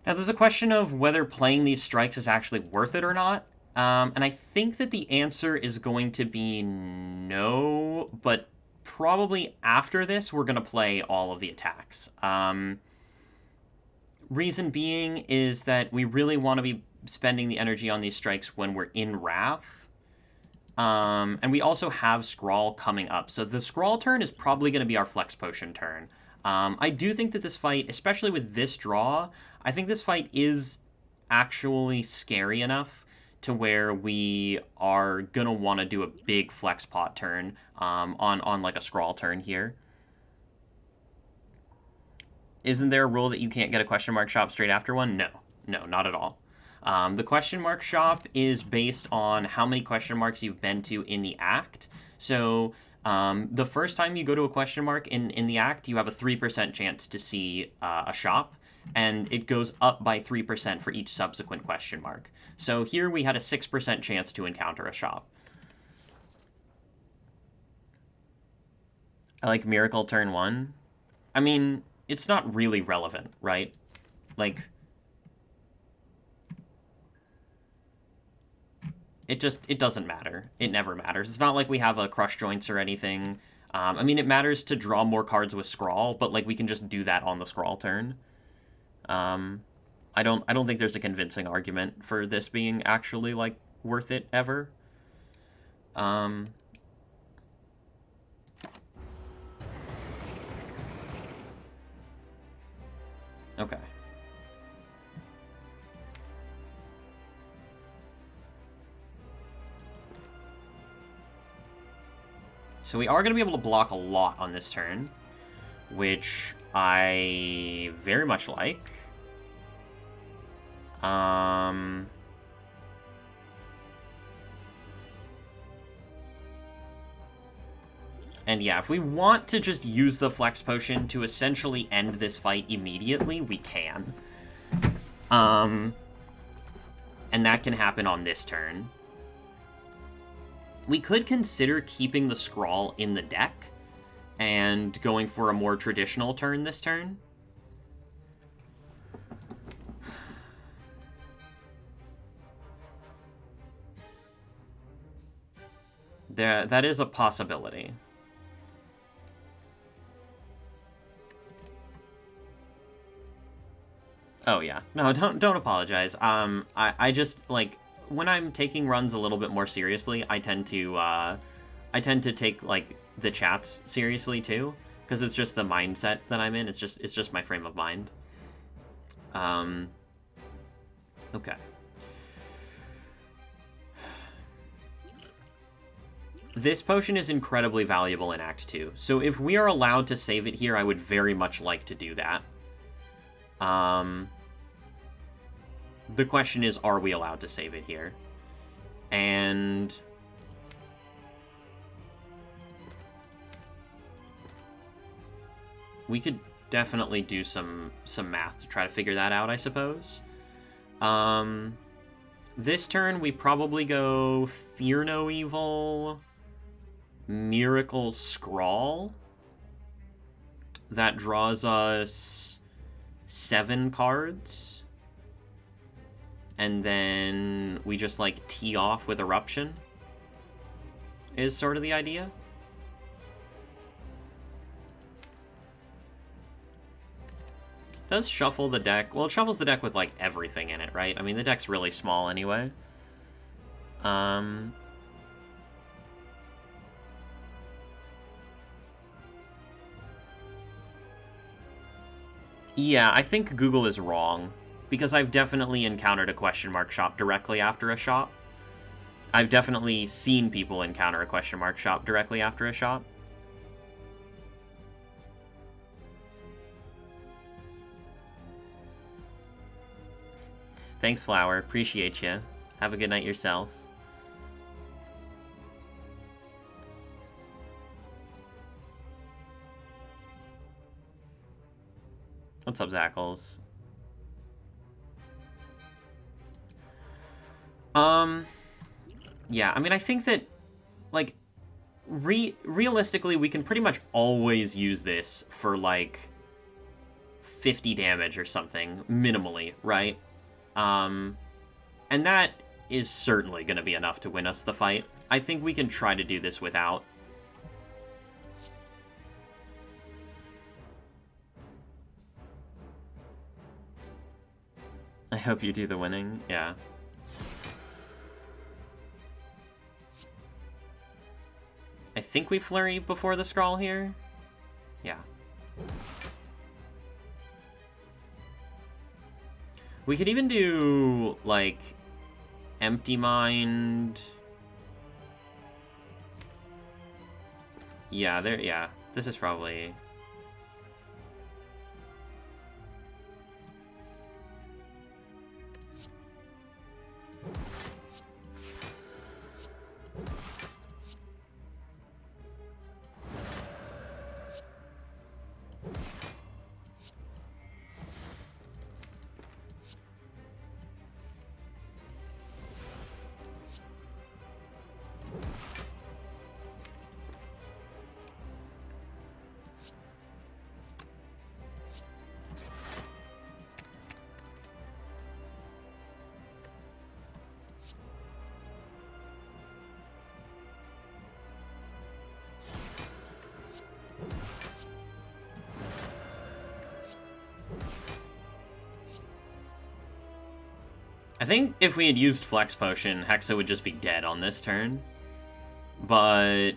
Now, there's a question of whether playing these strikes is actually worth it or not. And I think that the answer is going to be no, but probably after this, we're going to play all of the attacks. Reason being is that we really want to be spending the energy on these strikes when we're in Wrath. And we also have Scrawl coming up. So the Scrawl turn is probably going to be our Flex Potion turn. I do think that this fight, especially with this draw, I think this fight is actually scary enough to where we are going to want to do a big Flex Pot turn on like a Scrawl turn here. Isn't there a rule that you can't get a question mark shop straight after one? No, not at all. The question mark shop is based on how many question marks you've been to in the act. So the first time you go to a question mark in the act, you have a 3% chance to see a shop, and it goes up by 3% for each subsequent question mark. So here we had a 6% chance to encounter a shop. I like Miracle turn 1. I mean, it's not really relevant, right? Like, it doesn't matter. It never matters. It's not like we have a Crush Joints or anything. I mean, it matters to draw more cards with Scrawl, but, like, we can just do that on the Scrawl turn. I don't think there's a convincing argument for this being actually, like, worth it ever. Okay. So we are going to be able to block a lot on this turn, which I very much like. And yeah, if we want to just use the Flex Potion to essentially end this fight immediately, we can. And that can happen on this turn. We could consider keeping the Scrawl in the deck and going for a more traditional turn this turn. That is a possibility. Oh yeah, no, don't apologize. I just, like, when I'm taking runs a little bit more seriously, I tend to take, like, the chats seriously too, because it's just the mindset that I'm in. It's just my frame of mind. Okay. This potion is incredibly valuable in Act 2, so if we are allowed to save it here, I would very much like to do that. The question is, are we allowed to save it here? And we could definitely do some math to try to figure that out, I suppose. This turn, we probably go Fear No Evil, Miracle Scrawl. That draws us 7 cards. And then we just, like, tee off with Eruption, is sort of the idea. Does shuffle the deck. Well, it shuffles the deck with, like, everything in it, right? I mean, the deck's really small anyway. Yeah, I think Google is wrong, because I've definitely encountered a question mark shop directly after a shop. I've definitely seen people encounter a question mark shop directly after a shop. Thanks, Flower. Appreciate you. Have a good night yourself. What's up, Zackles? Yeah, I mean, I think that, like, realistically, we can pretty much always use this for, like, 50 damage or something, minimally, right? And that is certainly going to be enough to win us the fight. I think we can try to do this without. I hope you do the winning, yeah. I think we flurry before the scrawl here. Yeah. We could even do, like, Empty Mind. Yeah, yeah. This is probably... I think if we had used Flex Potion, Hexa would just be dead on this turn. But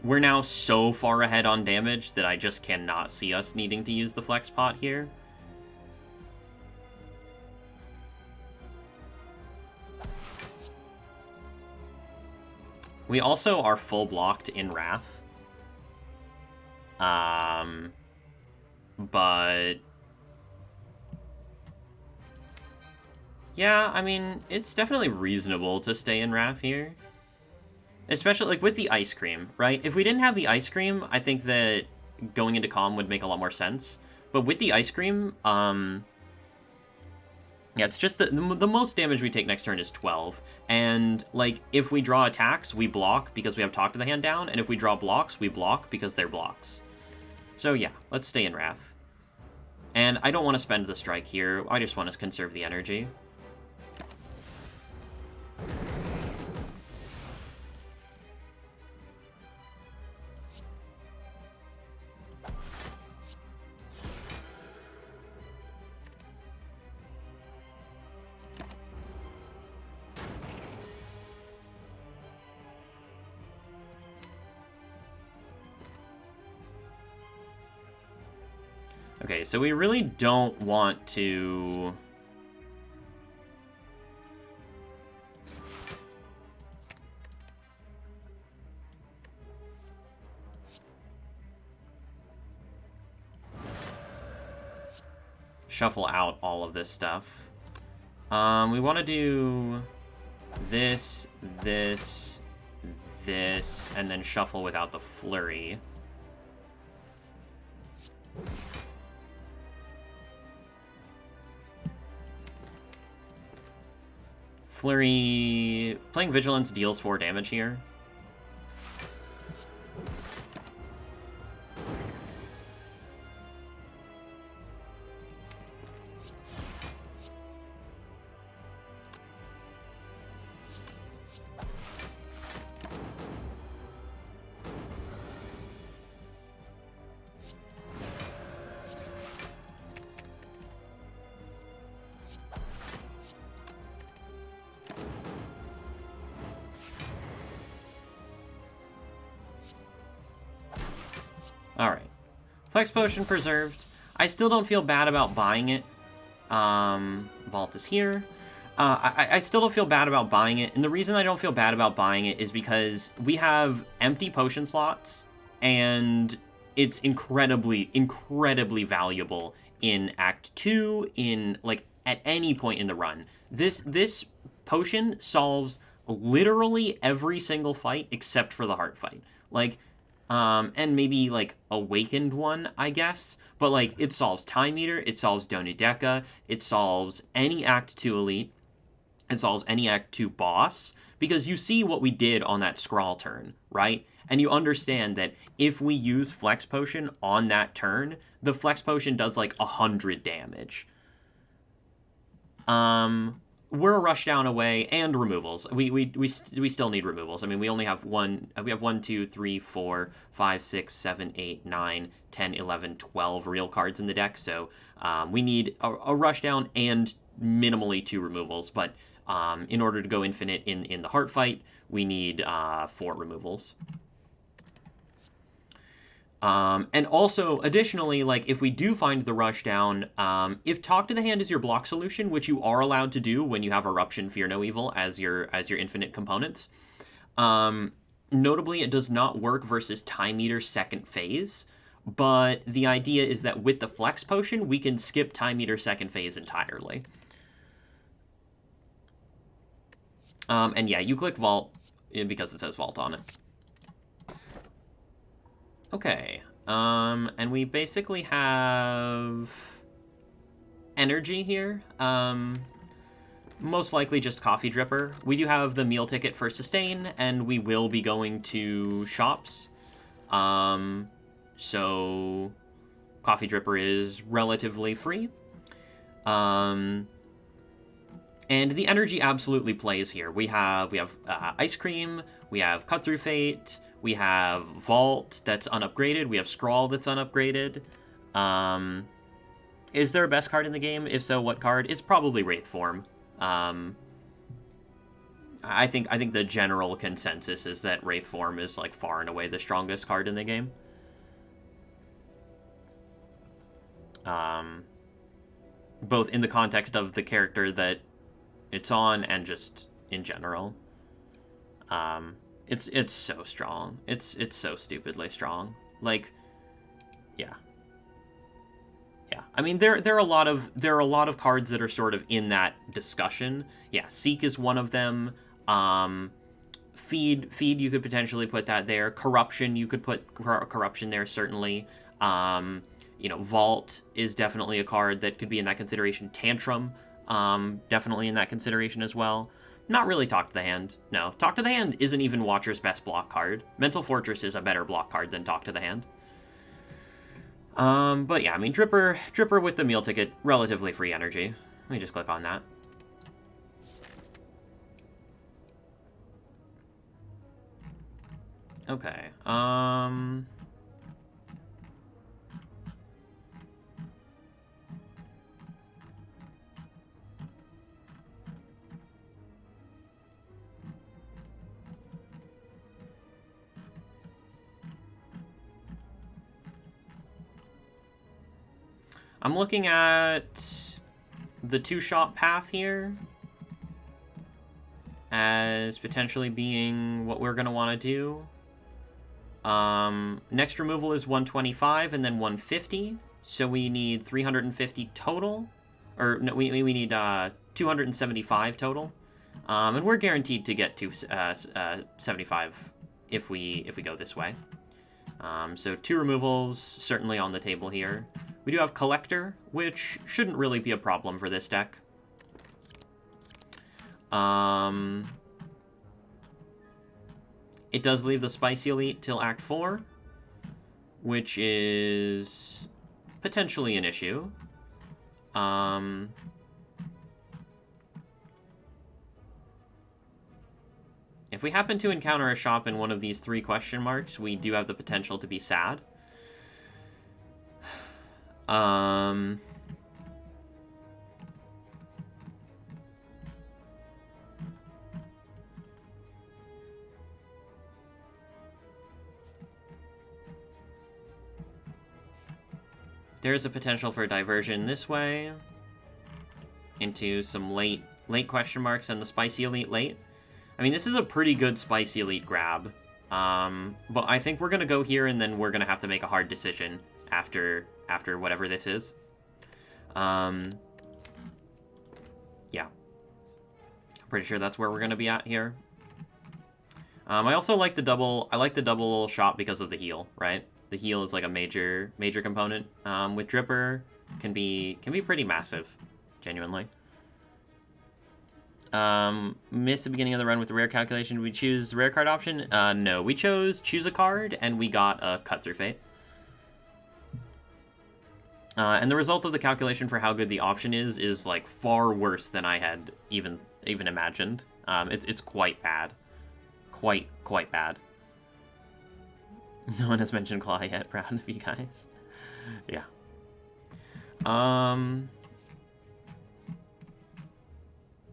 we're now so far ahead on damage that I just cannot see us needing to use the Flex Pot here. We also are full blocked in Wrath. But yeah, I mean, it's definitely reasonable to stay in Wrath here. Especially, like, with the Ice Cream, right? If we didn't have the Ice Cream, I think that going into Calm would make a lot more sense. But with the Ice Cream, yeah, it's just the most damage we take next turn is 12. And, like, if we draw attacks, we block because we have Talk to the Hand down. And if we draw blocks, we block because they're blocks. So, yeah, let's stay in Wrath. And I don't want to spend the strike here. I just want to conserve the energy. Okay, so we really don't want to... shuffle out all of this stuff. We want to do this, this, this, and then shuffle without the flurry. Flurry... Playing Vigilance deals 4 damage here. Alright. Flex Potion preserved. I still don't feel bad about buying it. Vault is here. I still don't feel bad about buying it, and the reason I don't feel bad about buying it is because we have empty potion slots, and it's incredibly, incredibly valuable in Act 2, in, like, at any point in the run. This potion solves literally every single fight except for the heart fight. Like, and maybe, like, Awakened one, I guess. But, like, it solves Time Eater, it solves Donideka, it solves any Act 2 Elite, it solves any Act 2 boss, because you see what we did on that Scrawl turn, right? And you understand that if we use Flex Potion on that turn, the Flex Potion does, like, 100 damage. We're a rushdown away, and removals. We still need removals. I mean, we only have we have 1, 2, 3, 4, 5, 6, 7, 8, 9, 10, 11, 12 real cards in the deck, so we need a rushdown and minimally 2 removals, but in order to go infinite in the heart fight, we need 4 removals. And also, additionally, like, if we do find the rushdown, if Talk to the Hand is your block solution, which you are allowed to do when you have Eruption, Fear No Evil as your infinite components, notably, it does not work versus Time Eater second phase, but the idea is that with the Flex Potion, we can skip Time Eater second phase entirely. And yeah, you click Vault because it says Vault on it. Okay, and we basically have energy here. Most likely just Coffee Dripper. We do have the meal ticket for Sustain, and we will be going to shops. So Coffee Dripper is relatively free. And the energy absolutely plays here. We have Ice Cream, we have Cut Through Fate, we have Vault that's unupgraded, we have Scrawl that's unupgraded. Is there a best card in the game? If so, what card? It's probably Wraith Form. I think the general consensus is that Wraith Form is like far and away the strongest card in the game. Both in the context of the character that it's on and just in general. It's so strong. It's so stupidly strong. Like, yeah. Yeah. I mean, there are a lot of cards that are sort of in that discussion. Yeah, Seek is one of them. Feed, you could potentially put that there. Corruption, you could put Corruption there, certainly. You know, Vault is definitely a card that could be in that consideration. Tantrum, definitely in that consideration as well. Not really Talk to the Hand. No, Talk to the Hand isn't even Watcher's best block card. Mental Fortress is a better block card than Talk to the Hand. But yeah, I mean, Dripper with the meal ticket, relatively free energy. Let me just click on that. Okay, I'm looking at the two-shot path here as potentially being what we're going to want to do. Next removal is 125 and then 150, so we need 350 total. Or, no, we need 275 total. And we're guaranteed to get to 75 if we go this way. So 2 removals, certainly on the table here. We do have Collector, which shouldn't really be a problem for this deck. It does leave the Spicy Elite till Act 4, which is potentially an issue. If we happen to encounter a shop in one of these 3 question marks, we do have the potential to be sad. There's a potential for diversion this way into some late question marks and the Spicy Elite late. I mean, this is a pretty good Spicy Elite grab. But I think we're going to go here, and then we're going to have to make a hard decision after whatever this is. Yeah. I'm pretty sure that's where we're going to be at here. I also like the double... I like the double shot because of the heal, right? The heal is like a major component. With Dripper, can be pretty massive, genuinely. Missed the beginning of the run with the rare calculation. Did we choose the rare card option? No, we chose choose a card, and we got a Cut Through Fate. And the result of the calculation for how good the option is like far worse than I had even imagined. It's quite bad. Quite bad. No one has mentioned Claw yet. Proud of you guys. Yeah.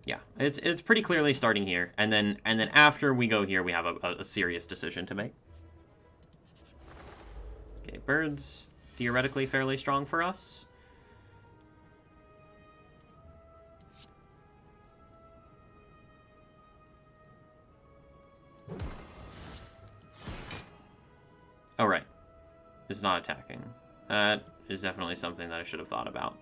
Yeah, it's pretty clearly starting here, and then after we go here, we have a serious decision to make. Okay, Birds theoretically fairly strong for us. Oh, right. It's not attacking. That is definitely something that I should have thought about.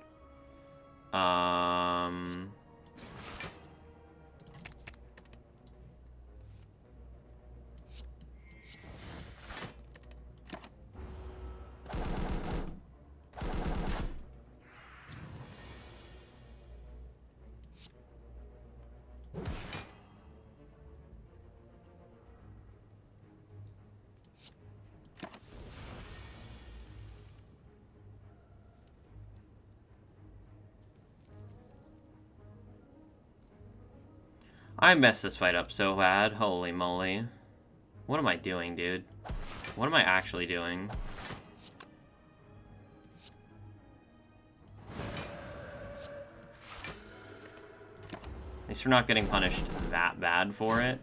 I messed this fight up so bad. Holy moly. What am I doing, dude? What am I actually doing? At least we're not getting punished that bad for it.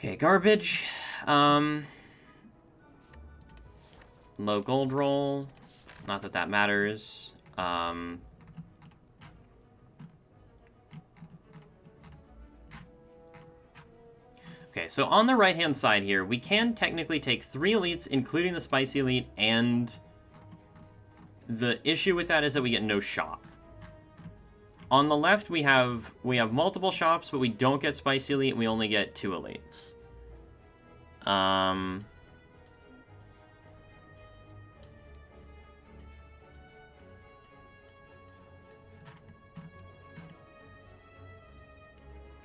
Okay, garbage. Low gold roll. Not that that matters. Okay, so on the right-hand side here, we can technically take 3 elites, including the spicy elite, and the issue with that is that we get no shop. On the left, we have multiple shops, but we don't get spicy elite, and we only get 2 elites.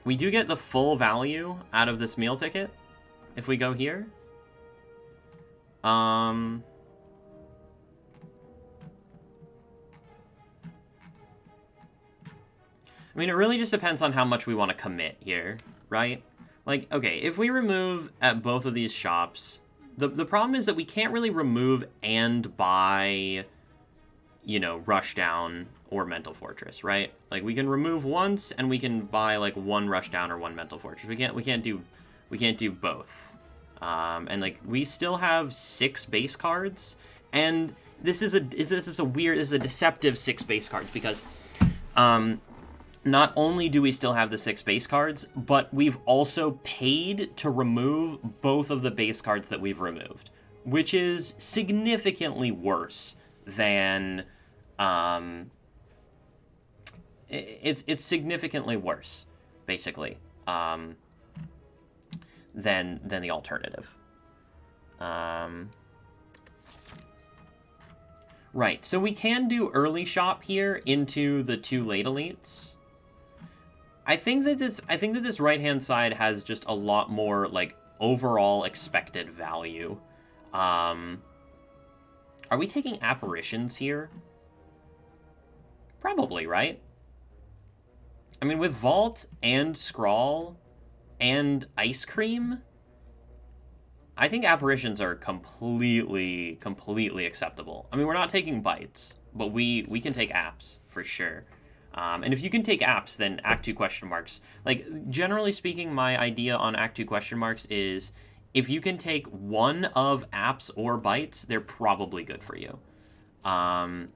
We do get the full value out of this meal ticket if we go here. I mean, it really just depends on how much we want to commit here, right? Like, okay, if we remove at both of these shops, the problem is that we can't really remove and buy, you know, Rushdown or Mental Fortress, right? Like, we can remove once and we can buy like 1 Rushdown or 1 Mental Fortress. We can't do both. And like, we still have 6 base cards, and this is a deceptive 6 base cards because not only do we still have the 6 base cards, but we've also paid to remove both of the base cards that we've removed, which is significantly worse than it's significantly worse, basically, than the alternative. Right, so we can do early shop here into the 2 late elites. I think that this right-hand side has just a lot more, like, overall expected value. Are we taking apparitions here? Probably, right? I mean, with Vault and Scrawl and Ice Cream, I think apparitions are completely acceptable. I mean, we're not taking bites, but we can take apps for sure. And if you can take apps, then Act 2 question marks. Like, generally speaking, my idea on Act 2 question marks is if you can take one of apps or bites, they're probably good for you.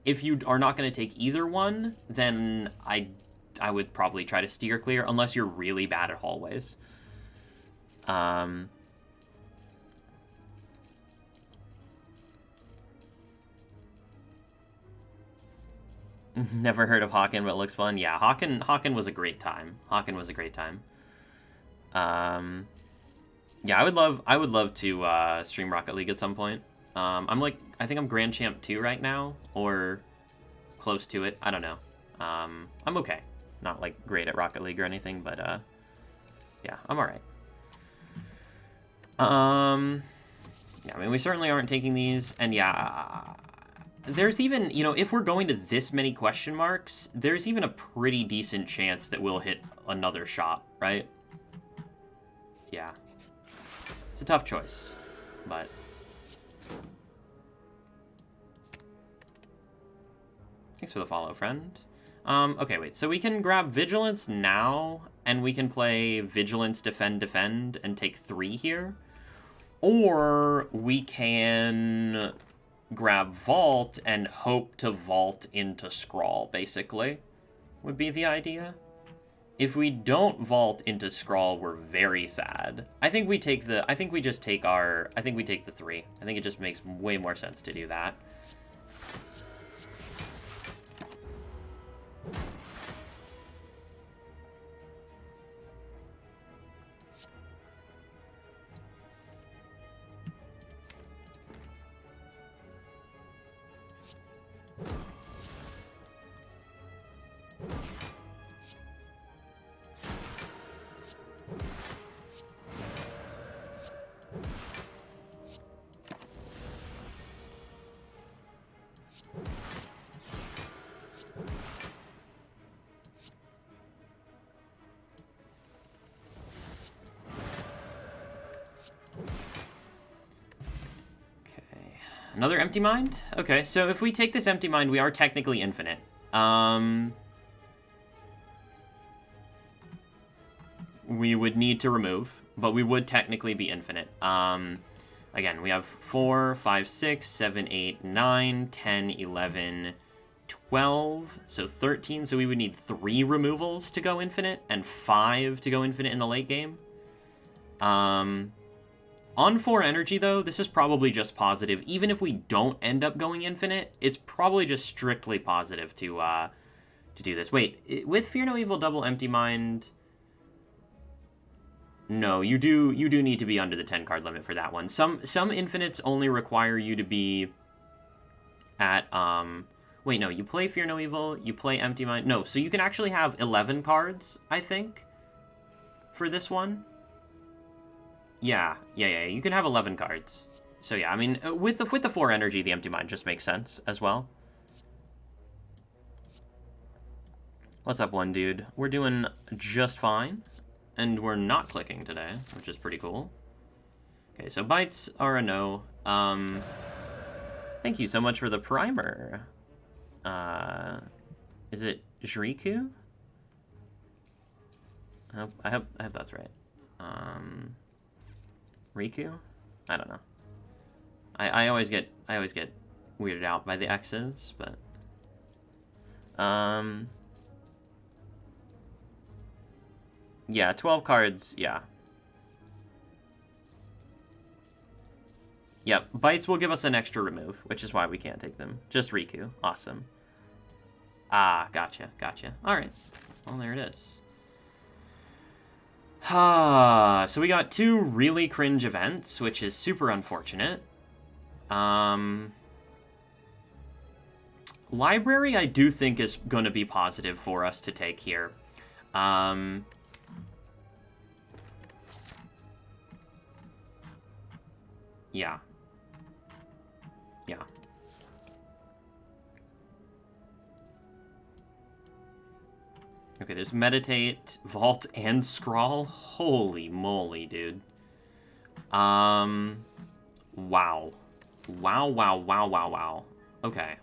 If you are not going to take either one, then I would probably try to steer clear, unless you're really bad at hallways. Never heard of Hawken, but it looks fun. Yeah, Hawken was a great time. Hawken was a great time. Yeah, I would love to stream Rocket League at some point. I think I'm Grand Champ 2 right now, or close to it. I don't know. I'm okay. Not like great at Rocket League or anything, but yeah, I'm alright. Yeah, I mean, we certainly aren't taking these, and yeah, there's even, you know, if we're going to this many question marks, there's even a pretty decent chance that we'll hit another shop, right? Yeah. It's a tough choice, but... Thanks for the follow, friend. Okay, wait, so we can grab Vigilance now, and we can play Vigilance, Defend, and take 3 here. Or we can grab Vault and hope to vault into Scrawl, basically, would be the idea. If we don't vault into Scrawl, we're very sad. I think we take the 3. I think it just makes way more sense to do that. Another empty mind? Okay, so if we take this empty mind, we are technically infinite. We would need to remove, but we would technically be infinite. Again, we have 4, 5, 6, 7, 8, 9, 10, 11, 12, so 13. So we would need 3 removals to go infinite and 5 to go infinite in the late game. On 4 energy, though, this is probably just positive. Even if we don't end up going infinite, it's probably just strictly positive to do this. Wait, with Fear No Evil double empty mind... No, you do need to be under the 10 card limit for that one. Some infinites only require you to be at wait, no, you play Fear No Evil, you play Empty Mind. No, so you can actually have 11 cards, I think, for this one. Yeah, you can have 11 cards. So yeah, I mean, with the 4 energy, the Empty Mind just makes sense as well. What's up, one dude? We're doing just fine. And we're not clicking today, which is pretty cool. Okay, so bites are a no. Thank you so much for the primer. Is it Jriku? I hope that's right. Riku? I don't know. I always get weirded out by the X's, but yeah, 12 cards, yeah. Yep, bites will give us an extra remove, which is why we can't take them. Just Riku. Awesome. Ah, gotcha. Alright. Well, there it is. So we got 2 really cringe events, which is super unfortunate. Library, I do think, is going to be positive for us to take here. Yeah. Okay, there's Meditate, Vault, and Scrawl. Holy moly, dude. Wow. Wow. Okay.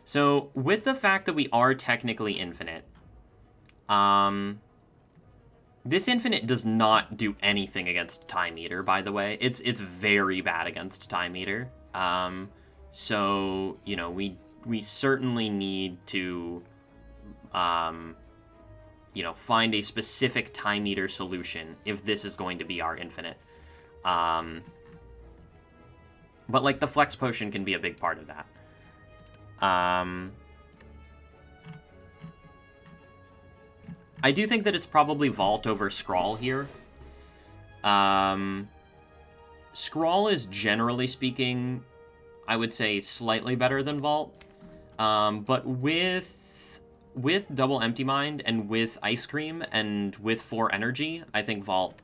So, with the fact that we are technically infinite, this infinite does not do anything against Time Eater, by the way. It's very bad against Time Eater. So, you know, we certainly need to, you know, find a specific Time Eater solution if this is going to be our infinite. But, like, the Flex Potion can be a big part of that. I do think that it's probably Vault over Scrawl here. Scrawl is, generally speaking, I would say slightly better than Vault. But with double Empty Mind and with Ice Cream and with 4 energy, I think Vault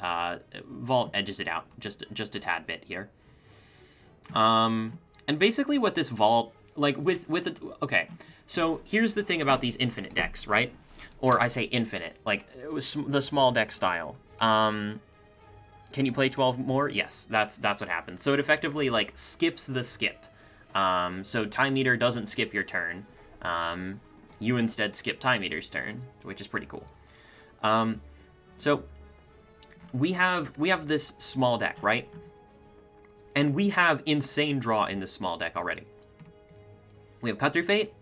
edges it out just a tad bit here. And basically what this Vault, like okay, so here's the thing about these infinite decks, right? Or I say infinite, like the small deck style. Can you play 12 more? Yes, that's what happens. So it effectively like skips the skip. So Time Eater doesn't skip your turn. You instead skip Time Eater's turn, which is pretty cool. So we have this small deck, right? And we have insane draw in this small deck already. We have Cut Through Fate,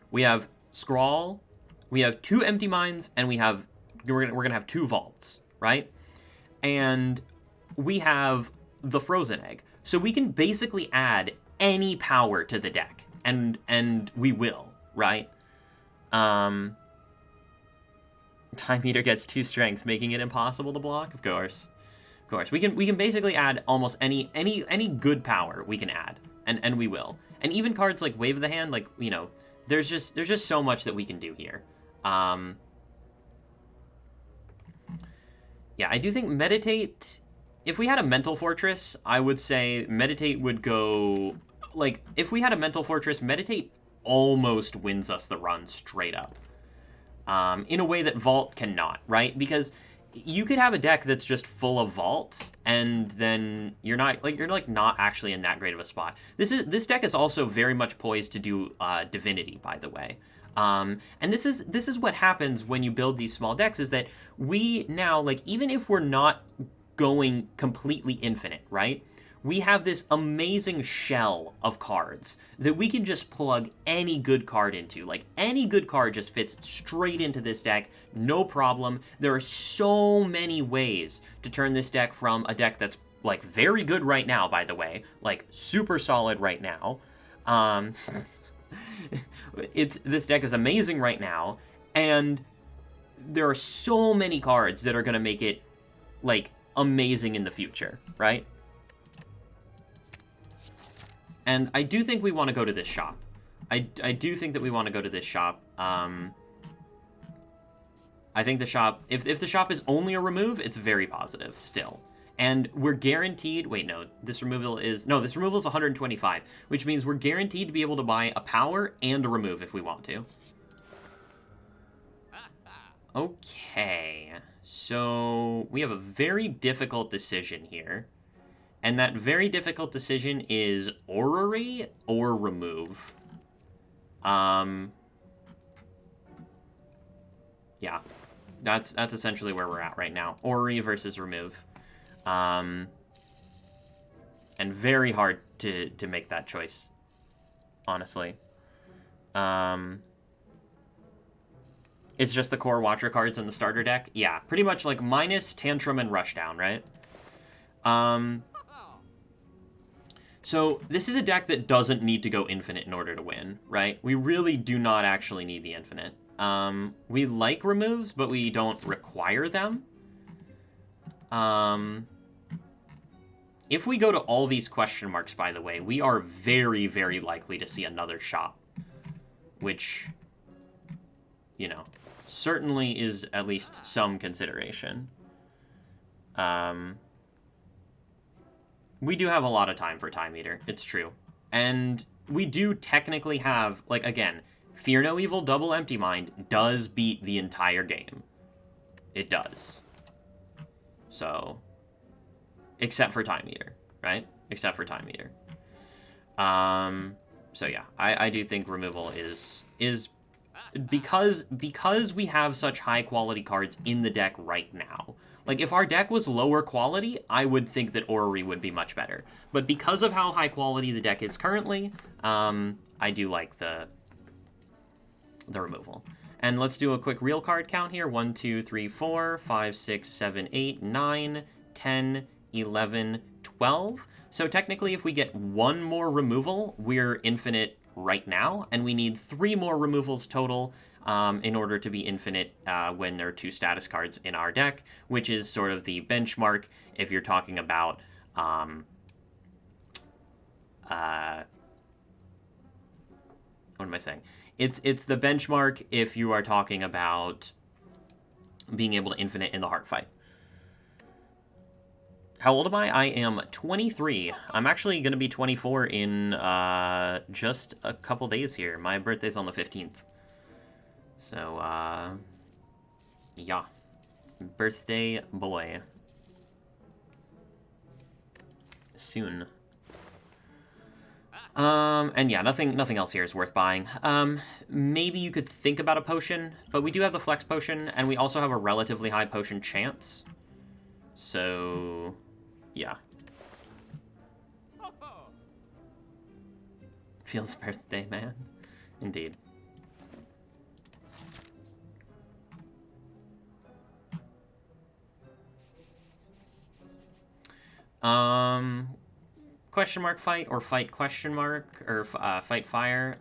we have Scrawl, we have 2 Empty Minds, and we're gonna have 2 Vaults, right? And we have the Frozen Egg. So we can basically add any power to the deck, and we will, right? Time Eater gets 2 strength, making it impossible to block. Of course. We can basically add almost any good power we can add, and we will. And even cards like Wave of the Hand, like, you know, there's just so much that we can do here. Yeah, I do think Meditate, if we had a Mental Fortress, I would say Meditate would go, like, if we had a Mental Fortress, Meditate almost wins us the run straight up. in a way that Vault cannot, right? Because you could have a deck that's just full of vaults, and then you're not actually in that great of a spot. This deck is also very much poised to do Divinity, by the way. And this is what happens when you build these small decks, is that we now, like, even if we're not going completely infinite, right? We have this amazing shell of cards that we can just plug any good card into. Like, any good card just fits straight into this deck, no problem. There are so many ways to turn this deck from a deck that's, like, very good right now, by the way, like, super solid right now. This deck is amazing right now, and there are so many cards that are going to make it, like, amazing in the future, right? And I do think we want to go to this shop. I do think that we want to go to this shop. I think the shop, if the shop is only a remove, it's very positive still. And we're guaranteed, wait, no, this removal is 125, which means we're guaranteed to be able to buy a power and a remove if we want to. Okay, so we have a very difficult decision here. And that very difficult decision is Orrery or remove. Yeah, that's essentially where we're at right now. Orrery versus remove. And very hard to make that choice, honestly. It's just the core Watcher cards in the starter deck. Yeah, pretty much like minus Tantrum and Rushdown, right? So this is a deck that doesn't need to go infinite in order to win, right? We really do not actually need the infinite. We like removes, but we don't require them. If we go to all these question marks, by the way, we are very, very likely to see another shop. Which, you know, certainly is at least some consideration. We do have a lot of time for Time Eater. It's true. And we do technically have, like, again, Fear No Evil Double Empty Mind does beat the entire game. It does. So, except for Time Eater, right? Except for Time Eater. So yeah, I do think removal is because we have such high quality cards in the deck right now. Like, if our deck was lower quality, I would think that Orrery would be much better. But because of how high quality the deck is currently, I do like the removal. And let's do a quick real card count here. 1, 2, 3, 4, 5, 6, 7, 8, 9, 10, 11, 12. So technically, if we get one more removal, we're infinite right now. And we need 3 more removals total in order to be infinite when there are 2 status cards in our deck, which is sort of the benchmark if you're talking about what am I saying? It's the benchmark if you are talking about being able to infinite in the heart fight. How old am I? I am 23. I'm actually going to be 24 in just a couple days here. My birthday's on the 15th. So, yeah. Birthday boy. Soon. And yeah, nothing else here is worth buying. Maybe you could think about a potion, but we do have the flex potion, and we also have a relatively high potion chance. So, yeah. Feels birthday, man. Indeed. Question mark fight or fight question mark or fight fire.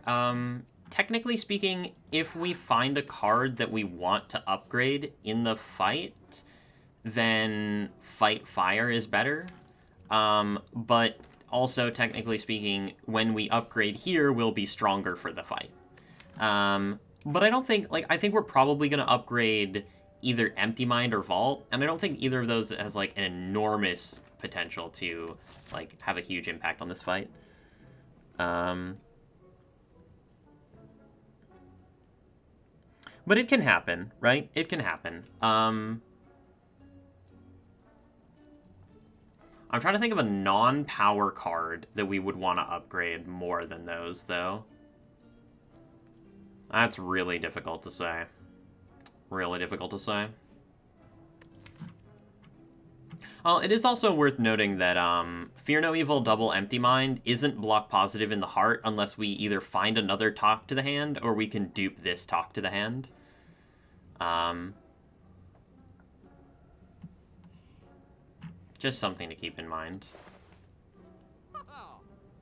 Technically speaking, if we find a card that we want to upgrade in the fight, then fight fire is better. But also technically speaking, when we upgrade here, we'll be stronger for the fight. But I don't think, like, I think we're probably going to upgrade either Empty Mind or Vault, and I don't think either of those has, like, an enormous potential to, like, have a huge impact on this fight. But it can happen, right? It can happen. I'm trying to think of a non-power card that we would want to upgrade more than those, though. That's really difficult to say. Really difficult to say. Well, it is also worth noting that Fear No Evil Double Empty Mind isn't block positive in the heart unless we either find another talk to the hand or we can dupe this talk to the hand. Just something to keep in mind.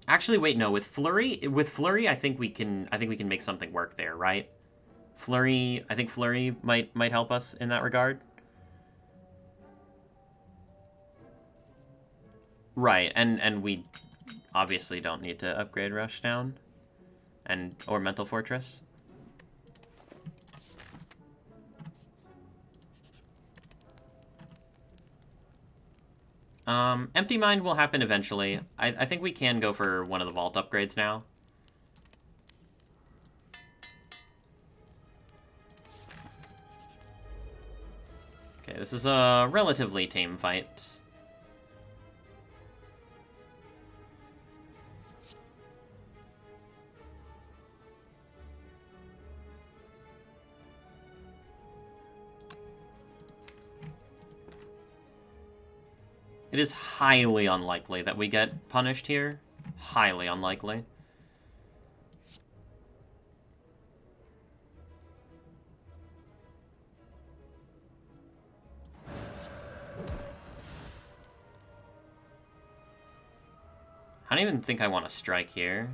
Actually, wait, no. With Flurry, I think we can make something work there, right? Flurry, I think Flurry might help us in that regard. Right, and we obviously don't need to upgrade Rushdown or Mental Fortress. Empty Mind will happen eventually. I think we can go for one of the vault upgrades now. Okay, this is a relatively tame fight. It is highly unlikely that we get punished here. Highly unlikely. I don't even think I want to strike here.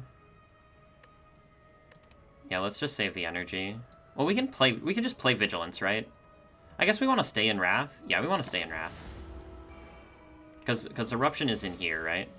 Yeah, let's just save the energy. Well, we can just play Vigilance, right? I guess we want to stay in Wrath. Yeah, we want to stay in Wrath. Because Eruption is in here, right?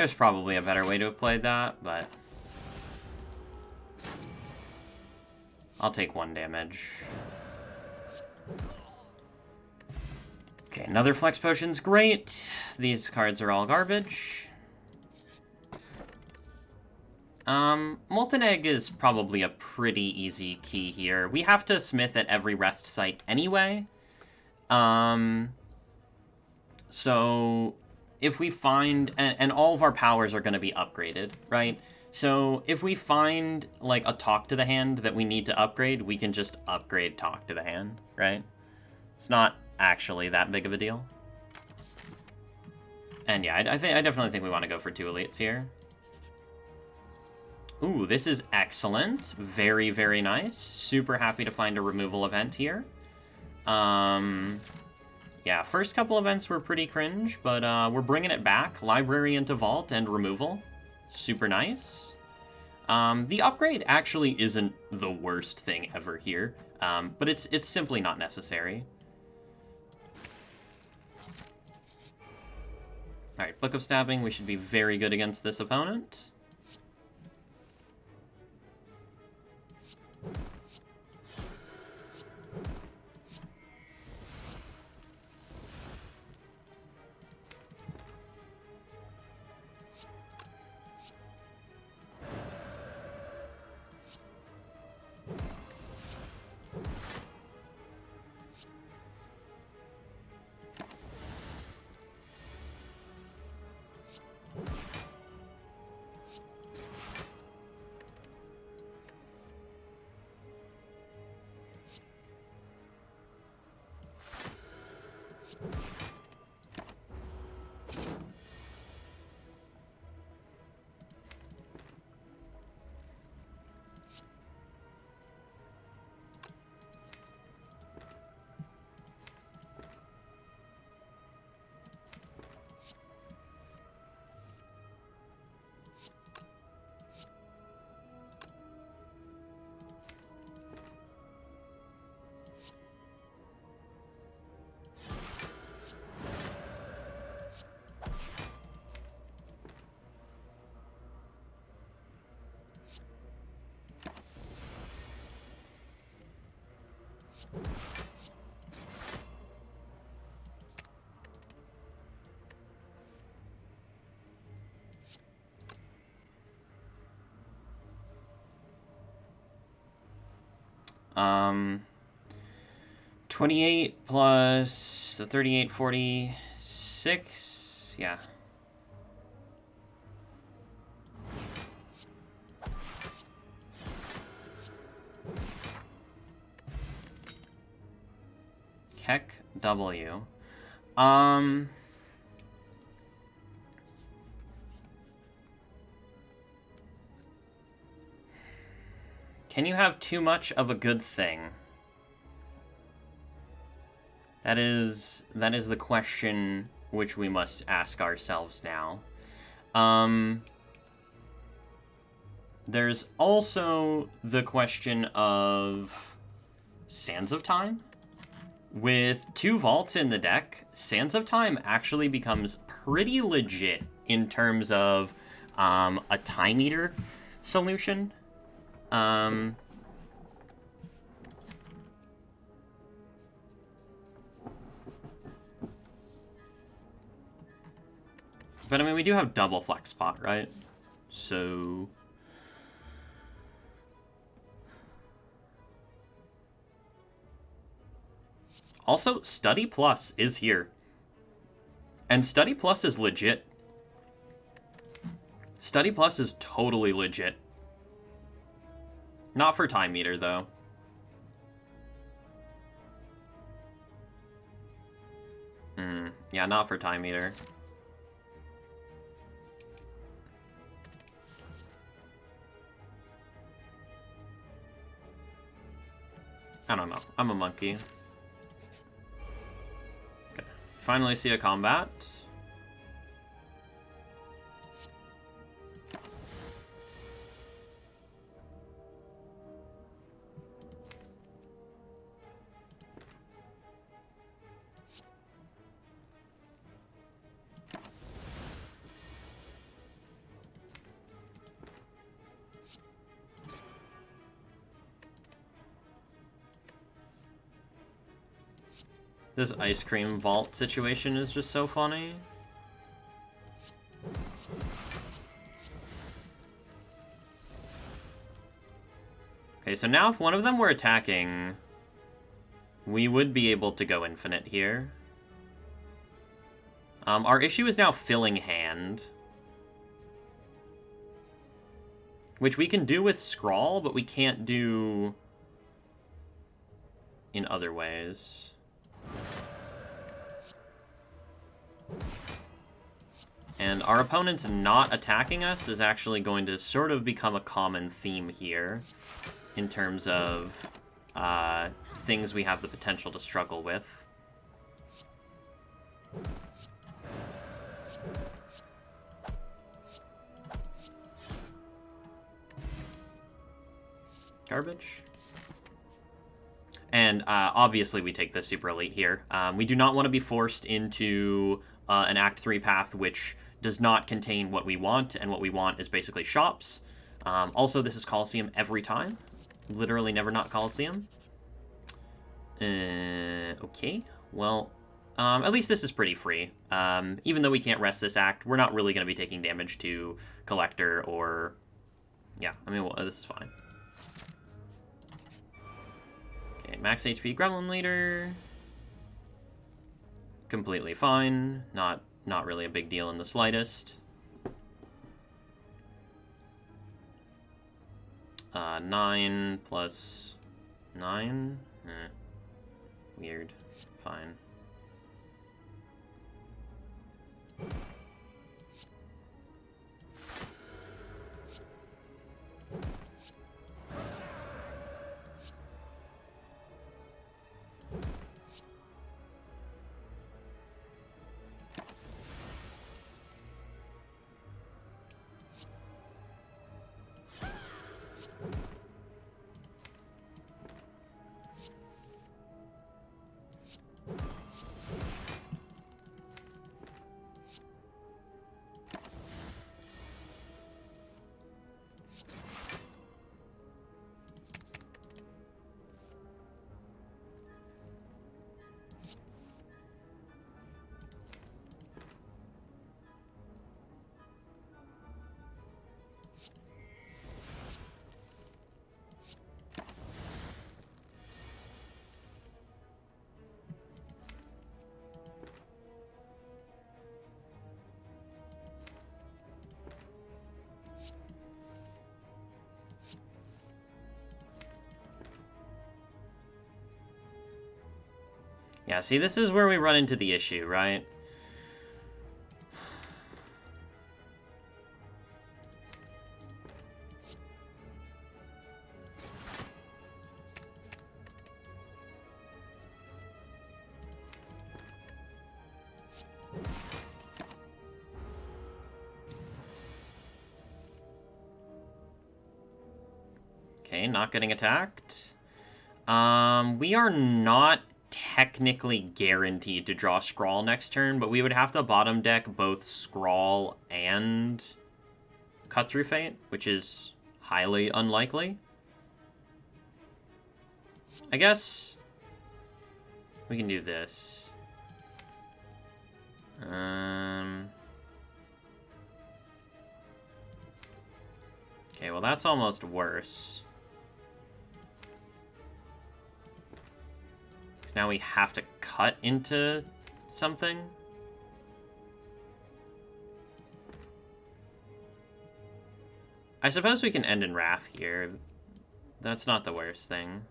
There's probably a better way to have played that, but I'll take 1 damage. Okay, another Flex Potion's great. These cards are all garbage. Molten Egg is probably a pretty easy key here. We have to smith at every rest site anyway. So if we find, and all of our powers are going to be upgraded, right? So if we find, like, a Talk to the Hand that we need to upgrade, we can just upgrade Talk to the Hand, right? It's not actually that big of a deal. And yeah, I definitely think we want to go for 2 elites here. Ooh, this is excellent. Very, very nice. Super happy to find a removal event here. Yeah, first couple events were pretty cringe, but we're bringing it back. Library into Vault and removal. Super nice. The upgrade actually isn't the worst thing ever here, but it's simply not necessary. Alright, Book of Stabbing. We should be very good against this opponent. Um, 28 plus the 38, 46. Yeah. Keck W. Can you have too much of a good thing? That is the question which we must ask ourselves now. There's also the question of Sands of Time. With 2 vaults in the deck, Sands of Time actually becomes pretty legit in terms of a time eater solution. But I mean, we do have double flex pot, right? So also, Study Plus is here. And Study Plus is legit. Study Plus is totally legit. Not for Time Meter, though. Yeah, not for Time Meter. I don't know. I'm a monkey. Okay. Finally see a combat. This ice cream vault situation is just so funny. Okay, so now if one of them were attacking, we would be able to go infinite here. Our issue is now filling hand. Which we can do with Scrawl, but we can't do in other ways. And our opponent's not attacking us is actually going to sort of become a common theme here in terms of things we have the potential to struggle with. Garbage. And obviously we take the Super Elite here. We do not want to be forced into an Act 3 path which does not contain what we want, and what we want is basically shops. Also, this is Coliseum every time. Literally never not Coliseum. Okay, well, at least this is pretty free. Even though we can't rest this act, we're not really going to be taking damage to Collector or... Yeah, I mean, well, this is fine. Okay, max HP Gremlin Leader. Completely fine. Not really a big deal in the slightest. 9 plus 9? Weird. Fine. Yeah, see, this is where we run into the issue, right? Okay, not getting attacked. We are not technically guaranteed to draw Scrawl next turn, but we would have to bottom deck both Scrawl and Cut Through Fate, which is highly unlikely. I guess we can do this. Okay, well that's almost worse. Because now we have to cut into something. I suppose we can end in Wrath here. That's not the worst thing.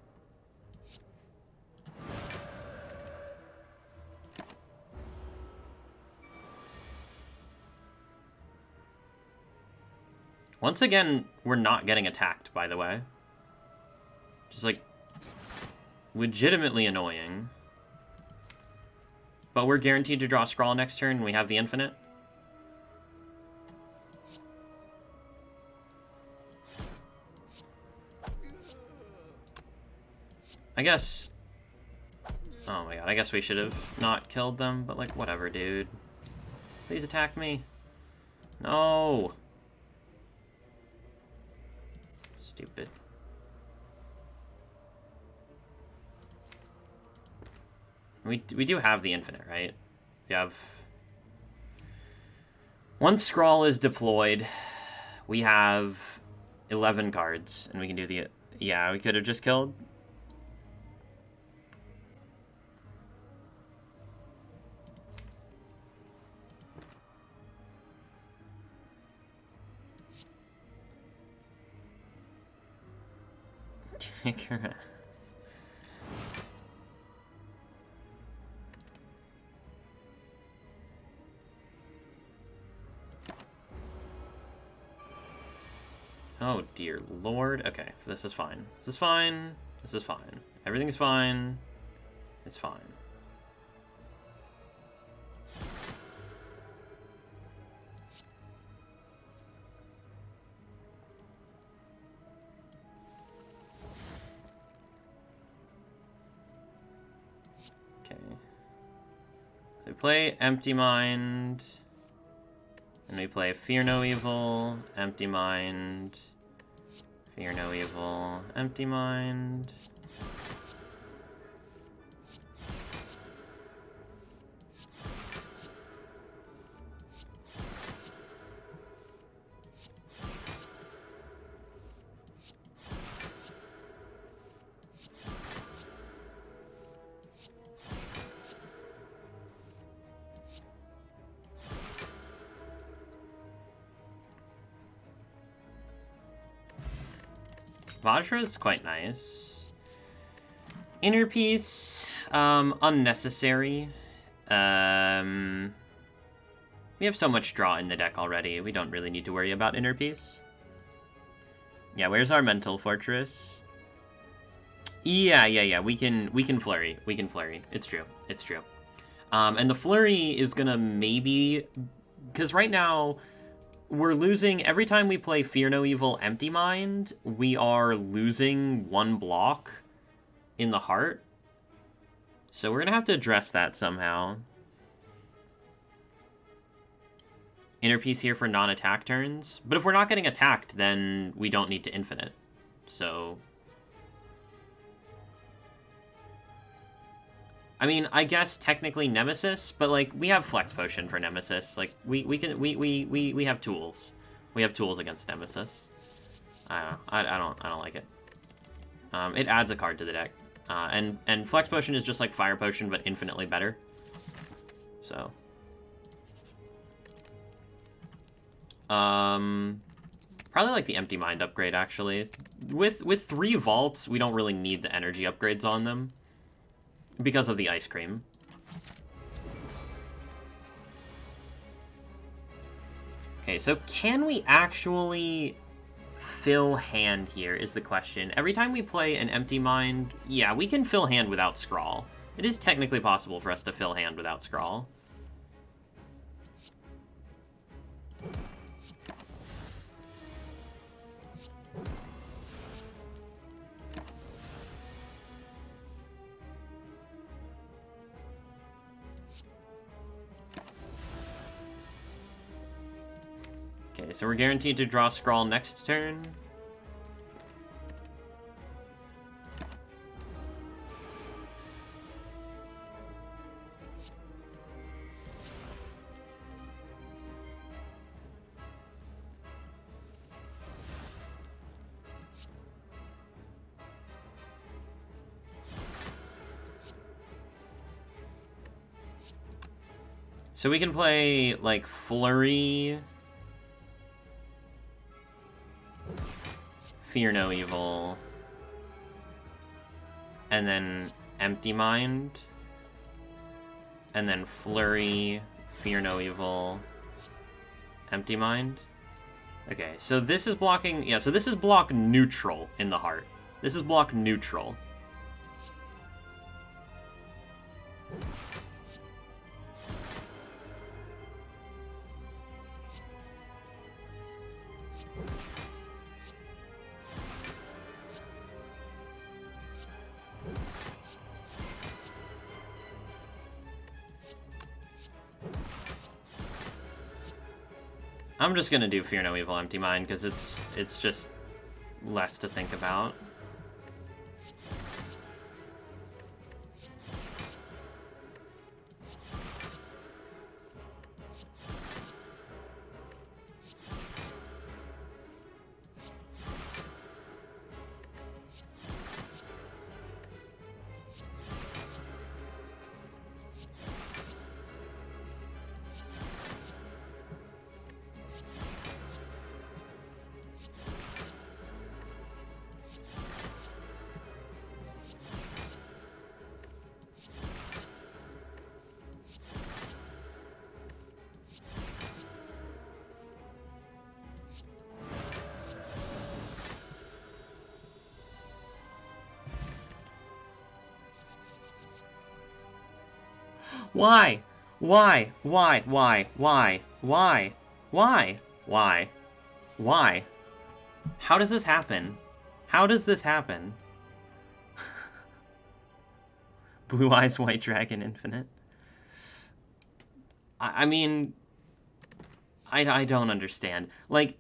Once again, we're not getting attacked, by the way. Just, like, legitimately annoying. But we're guaranteed to draw Scrawl next turn, and we have the infinite. I guess... Oh my god, I guess we should have not killed them, but, like, whatever, dude. Please attack me. No! Stupid. We do have the infinite, right? We have... Once Scrawl is deployed, we have 11 cards, and we can do the... Yeah, we could have just killed... Kick her ass. Oh dear lord. Okay, this is fine. This is fine. This is fine. Everything's fine. It's fine. Okay. So we play Empty Mind. And we play Fear No Evil, Empty Mind, Fear No Evil, Empty Mind. Vajra is quite nice. Inner Peace, unnecessary. We have so much draw in the deck already. We don't really need to worry about Inner Peace. Yeah, where's our Mental Fortress? Yeah. We can flurry. We can flurry. It's true. It's true. And the flurry is gonna maybe, because right now we're losing every time we play Fear No Evil Empty Mind. We are losing 1 block in the heart. So we're gonna have to address that somehow. Inner Peace here for non-attack turns. But if we're not getting attacked, then we don't need to infinite. So... I mean, I guess technically Nemesis, but, like, we have Flex Potion for Nemesis. Like, we have tools. We have tools against Nemesis. I don't like it. It adds a card to the deck. And Flex Potion is just like Fire Potion, but infinitely better. So... probably like the Empty Mind upgrade, actually. With 3 vaults, we don't really need the energy upgrades on them because of the Ice Cream. Okay, so can we actually fill hand here is the question. Every time we play an Empty Mind, yeah, we can fill hand without Scrawl. It is technically possible for us to fill hand without Scrawl. Okay, so we're guaranteed to draw Scrawl next turn. So we can play, like, Flurry... Fear No Evil, and then Empty Mind, and then Flurry, Fear No Evil, Empty Mind. Okay, so this is blocking, yeah, so this is block neutral in the heart. This is block neutral. I'm just gonna do Fear No Evil Empty Mind, because it's just less to think about. Why? Why? Why? Why? Why? Why? Why? Why? Why? How does this happen? How does this happen? Blue Eyes White Dragon Infinite. I mean, I don't understand. Like,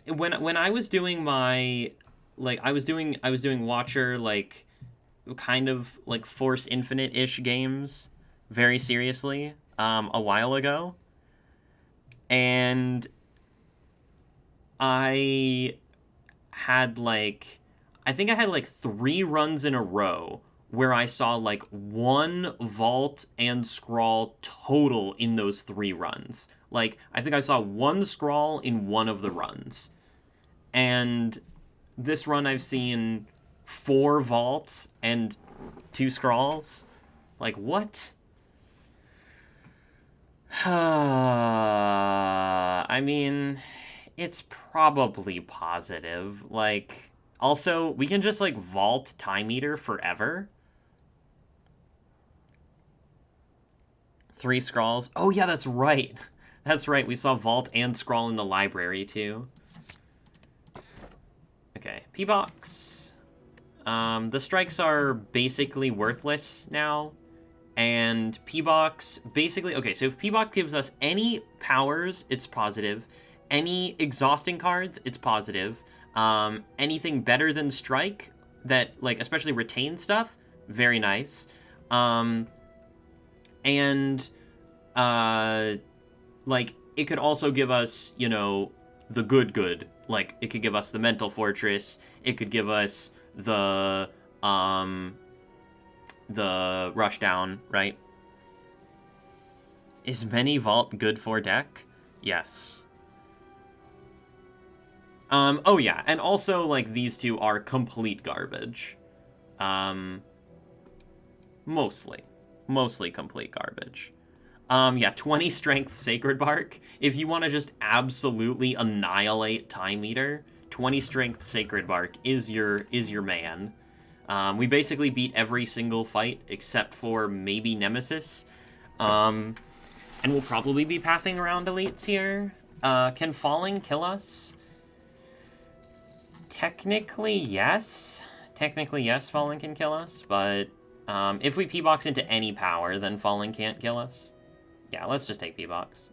when I was doing my, like, I was doing Watcher, like, kind of like Force Infinite-ish games very seriously a while ago, and I had like, I think I had like 3 runs in a row where I saw like 1 vault and scrawl total in those 3 runs. Like, I think I saw 1 scrawl in one of the runs. And this run I've seen 4 vaults and 2 scrawls. Like, what? I mean, it's probably positive. Like, also, we can just, like, vault Time Eater forever. 3 scrawls. Oh, yeah, that's right. That's right, we saw vault and scrawl in the library, too. Okay, P-Box. The strikes are basically worthless now. And P-Box, basically... Okay, so if P-Box gives us any powers, it's positive. Any exhausting cards, it's positive. Anything better than Strike, that, like, especially retain stuff, very nice. Like, it could also give us, you know, the good. Like, it could give us the Mental Fortress. It could give us the Rushdown, right? Is Many Vault good for deck? Yes. Oh yeah, and also, like, these two are complete garbage. Mostly complete garbage. Yeah, 20 strength Sacred Bark. If you want to just absolutely annihilate Time Eater, 20 strength Sacred Bark is your man. We basically beat every single fight except for maybe Nemesis. And we'll probably be pathing around elites here. Can Falling kill us? Technically, yes. Technically, yes, Falling can kill us, but if we P-Box into any power, then Falling can't kill us. Yeah, let's just take P-Box.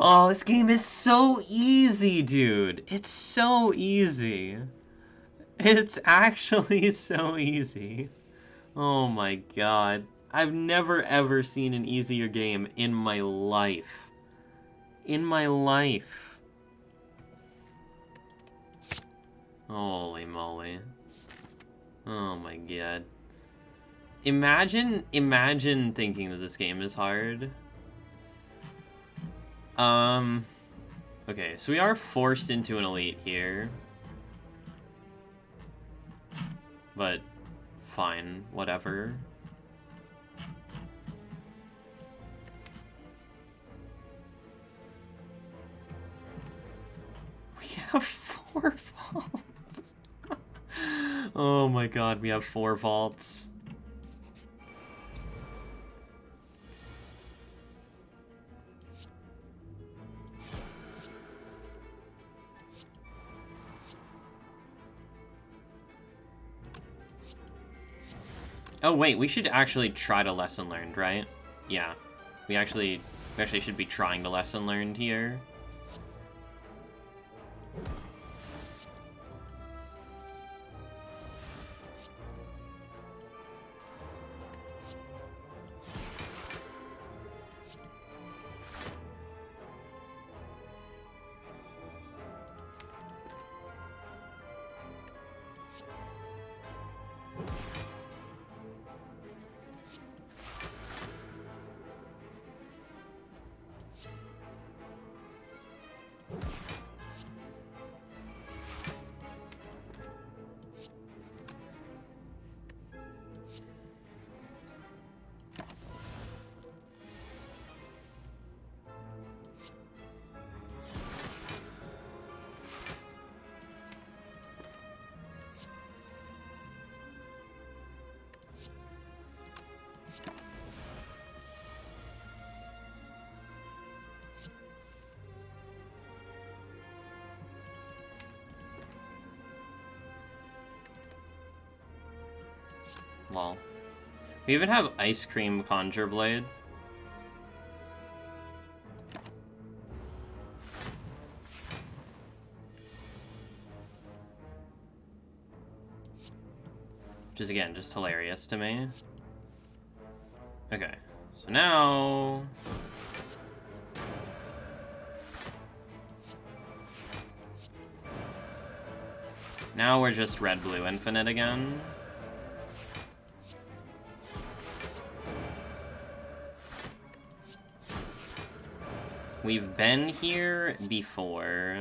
Oh, this game is so easy, dude. It's so easy. It's actually so easy. Oh my god. I've never ever seen an easier game in my life. In my life. Holy moly. Oh my god. Imagine thinking that this game is hard. Okay, so we are forced into an elite here. But fine, whatever. We have 4 vaults. Oh my god, we have 4 vaults. Oh wait, we should actually try to lesson learned, right? Yeah. We actually should be trying to lesson learned here. Lol. We even have Ice Cream Conjure Blade. Which is, again, just hilarious to me. Okay, so now... Now we're just red-blue infinite again. We've been here before.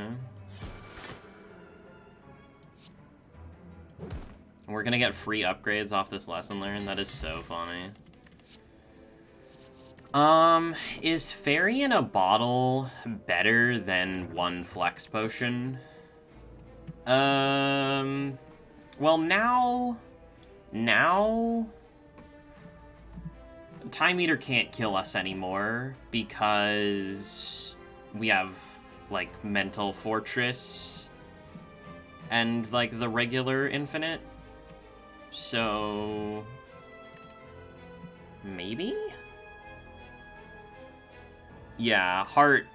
We're gonna get free upgrades off this lesson learned. That is so funny. Is Fairy in a Bottle better than one Flex Potion? Well, now... Time Eater can't kill us anymore because we have, like, Mental Fortress and, like, the regular Infinite. So... maybe? Yeah, heart,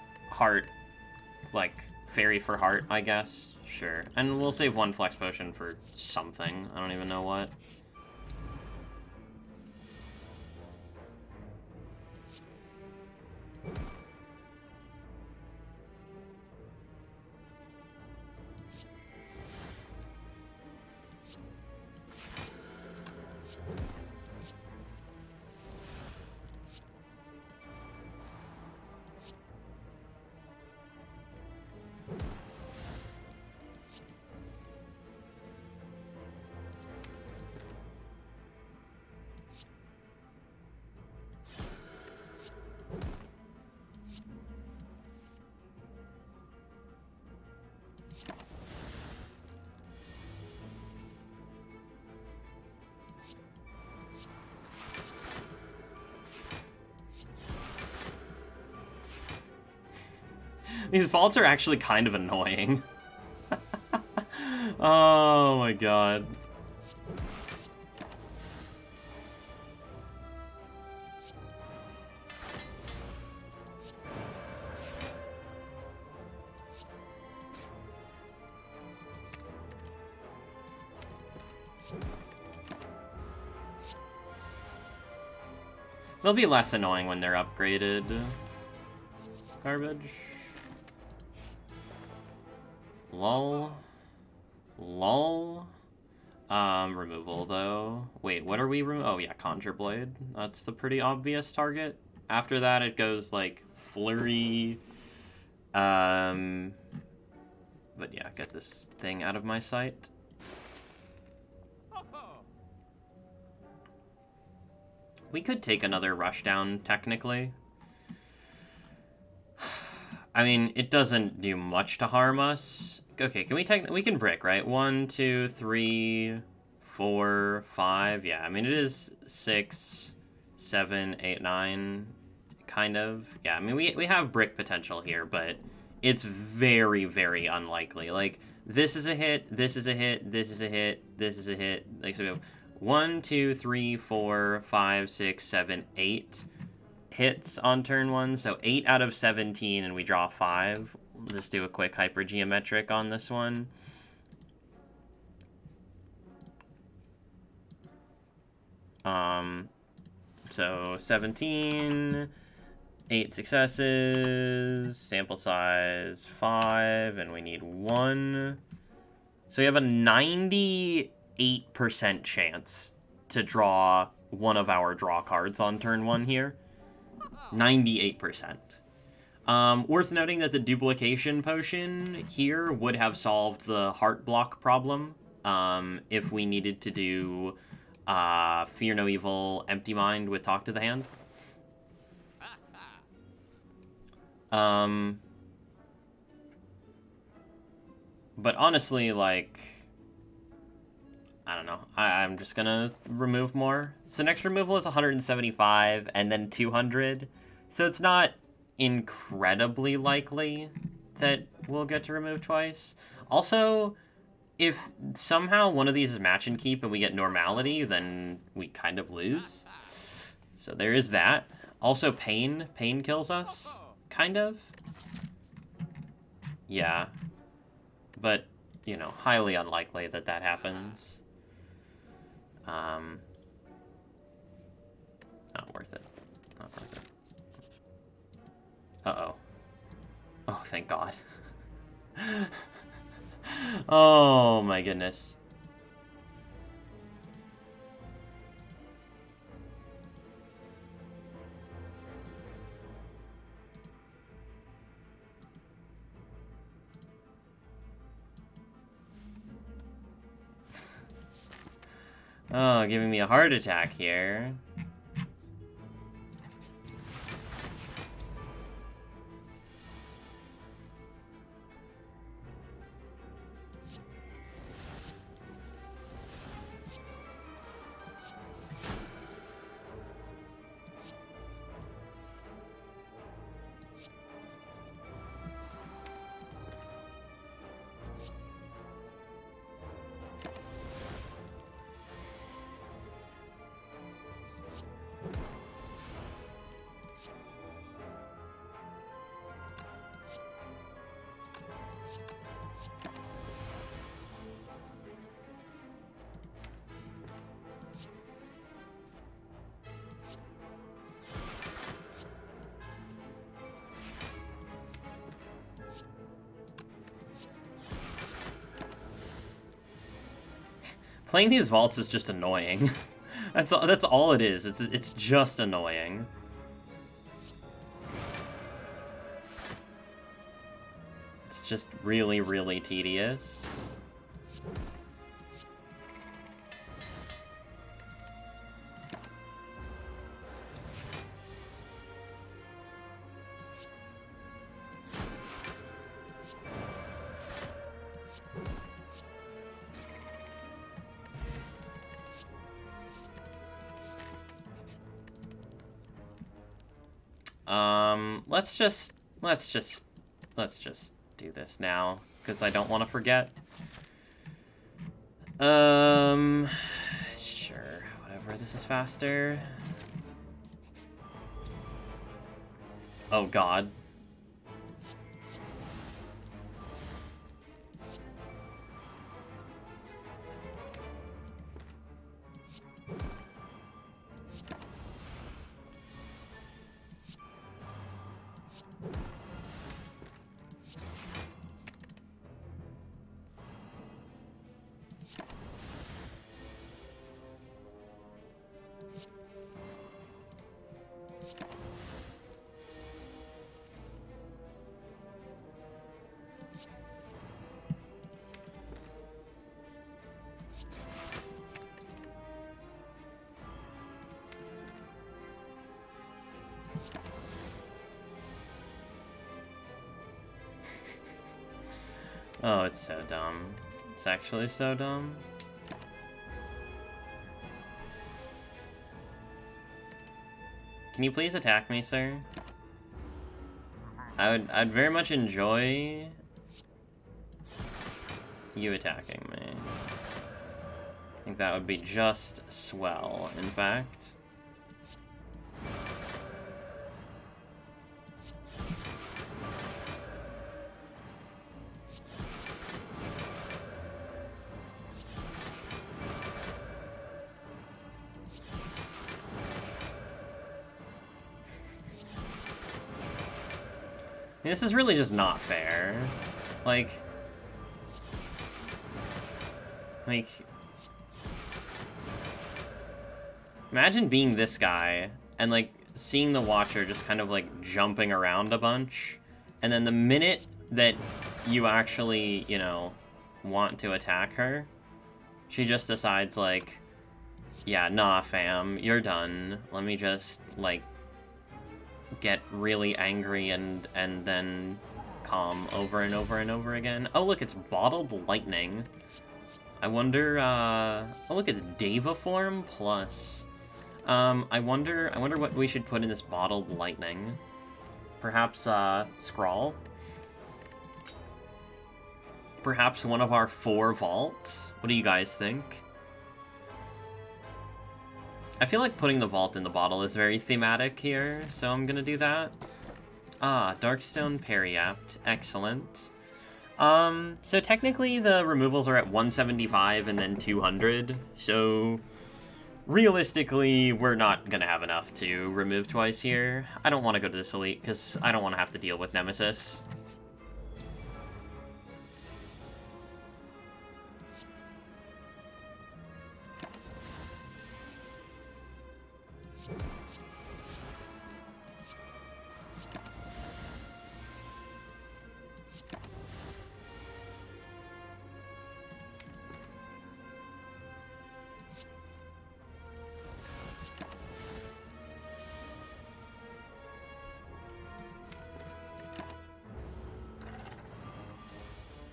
like, Fairy for heart, I guess. Sure. And we'll save one Flex Potion for something. I don't even know what. These vaults are actually kind of annoying. Oh my god. They'll be less annoying when they're upgraded. Garbage. Lol. Lol. Removal, though. Wait, what are we oh, yeah, Conjure Blade. That's the pretty obvious target. After that, it goes, like, Flurry. But yeah, get this thing out of my sight. We could take another rushdown, technically. I mean, it doesn't do much to harm us. Okay, can we can brick, right? 1, 2, 3, 4, 5. Yeah, I mean, it is 6, 7, 8, 9, kind of. Yeah, I mean, we have brick potential here, but it's very, very unlikely. Like, this is a hit, this is a hit, this is a hit, this is a hit. Like, so we have 1, 2, 3, 4, 5, 6, 7, 8 hits on turn 1, so 8 out of 17, and we draw 5. We'll just do a quick hypergeometric on this one. So 17, 8 successes, sample size 5, and we need 1. So we have a 98% chance to draw one of our draw cards on turn 1 here. 98%. Worth noting that the duplication potion here would have solved the heart block problem if we needed to do Fear No Evil, Empty Mind with Talk to the Hand. But honestly, like, I don't know. I'm just gonna remove more. So next removal is 175 and then 200. So it's not incredibly likely that we'll get to remove twice. Also, if somehow one of these is match and keep and we get normality, then we kind of lose. So there is that. Also pain. Pain kills us, kind of. Yeah. But, you know, highly unlikely that that happens. Not worth it. Not worth it. Uh-oh. Oh, thank God. Oh my goodness. Oh, giving me a heart attack here. Playing these vaults is just annoying. That's all it is. It's just annoying. It's just really, really tedious. Let's just do this now, because I don't want to forget. Sure, whatever, this is faster. Oh god. Oh, it's so dumb. It's actually so dumb. Can you please attack me, sir? I'd very much enjoy you attacking me. I think that would be just swell, in fact. This is really just not fair. Like, imagine being this guy and, like, seeing the Watcher just kind of, like, jumping around a bunch, and then the minute that you actually, you know, want to attack her, she just decides, like, yeah, nah, fam, you're done. Let me just, like, get really angry and then calm over and over and over again. Oh, look, it's bottled lightning. I wonder, oh, look, it's Deva form plus. I wonder what we should put in this bottled lightning. Perhaps, Scrawl? Perhaps one of our 4 vaults? What do you guys think? I feel like putting the vault in the bottle is very thematic here, so I'm gonna do that. Ah, Darkstone Periapt. Excellent. So technically the removals are at 175 and then 200, so realistically we're not gonna have enough to remove twice here. I don't want to go to this elite, because I don't want to have to deal with Nemesis.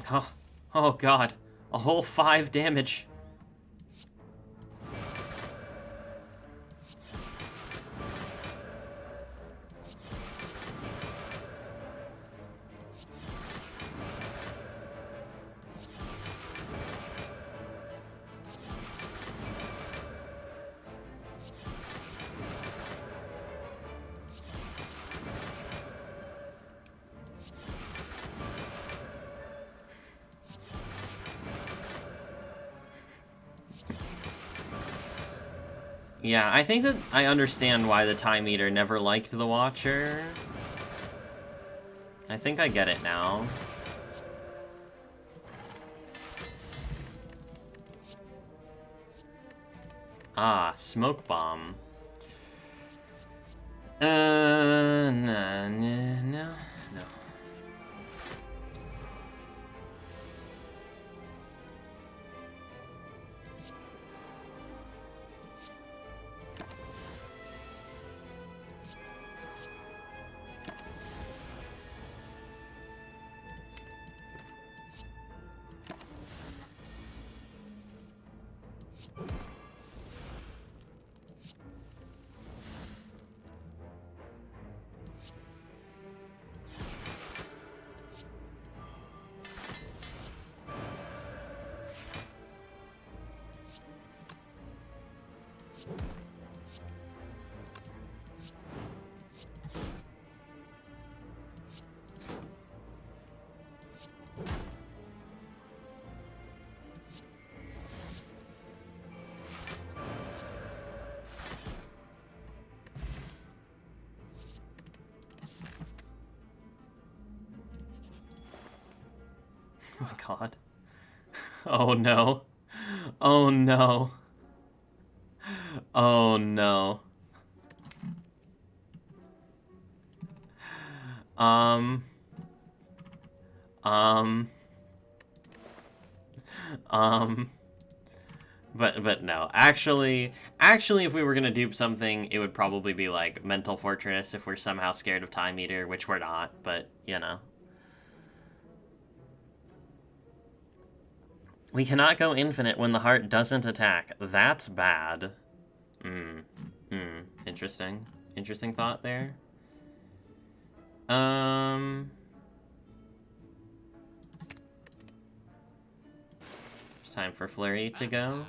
Oh, oh god. A whole 5 damage. Yeah, I think that I understand why the Time Eater never liked the Watcher. I think I get it now. Ah, Smoke Bomb. No. Oh my god. Oh no. Oh no. Oh no. Um. Um. But no. Actually, if we were gonna dupe something, it would probably be like Mental Fortress if we're somehow scared of Time Eater, which we're not, but, you know. We cannot go infinite when the heart doesn't attack. That's bad. Interesting. Interesting thought there. It's time for Flurry to go.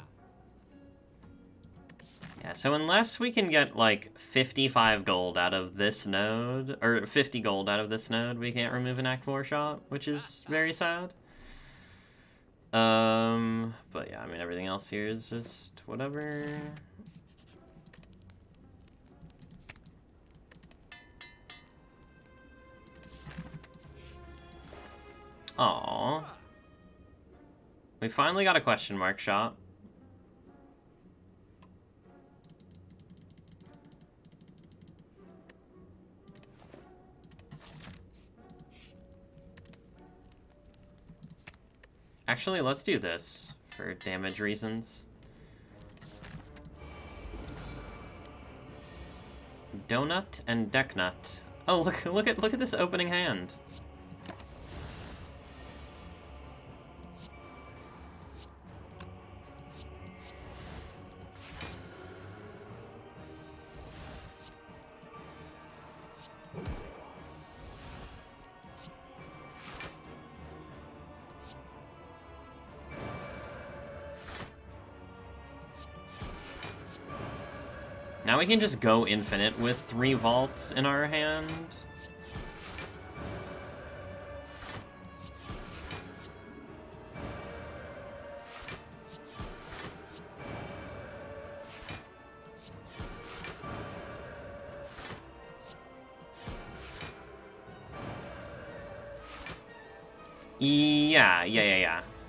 Yeah, so unless we can get, like, 55 gold out of this node, or 50 gold out of this node, we can't remove an Act 4 shot, which is very sad. But yeah, I mean, everything else here is just whatever. Aww. We finally got a question mark shot. Actually, let's do this for damage reasons. Donut and Deck Nut. Oh, look at this opening hand. Now we can just go infinite with 3 vaults in our hand.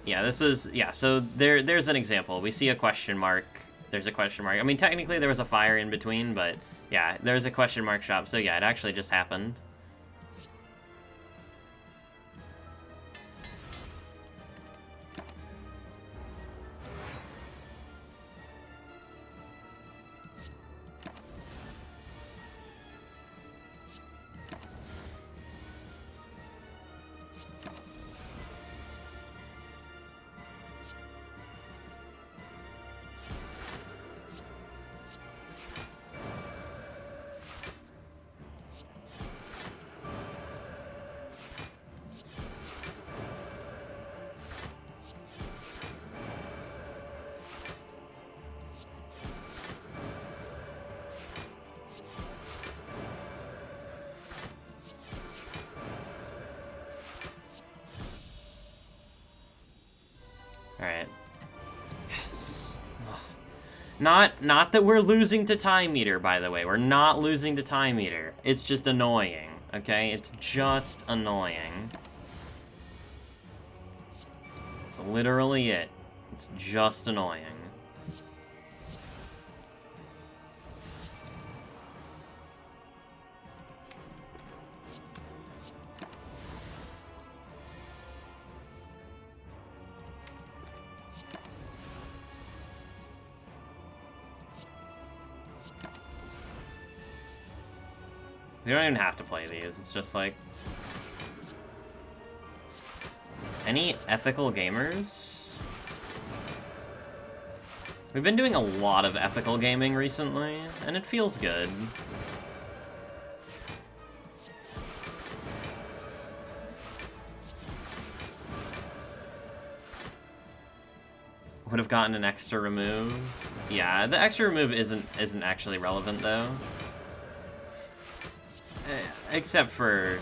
Yeah, this was, yeah, so there's an example. We see a question mark. There's a question mark. I mean, technically there was a fire in between, but yeah, there's a question mark shop. So yeah, it actually just happened. Not that we're losing to Time Eater, by the way. We're not losing to Time Eater. It's just annoying, okay? It's just annoying. That's literally it. It's just annoying. You don't even have to play these, it's just like... Any ethical gamers? We've been doing a lot of ethical gaming recently, and it feels good. Would have gotten an extra remove. Yeah, the extra remove isn't actually relevant though. Except for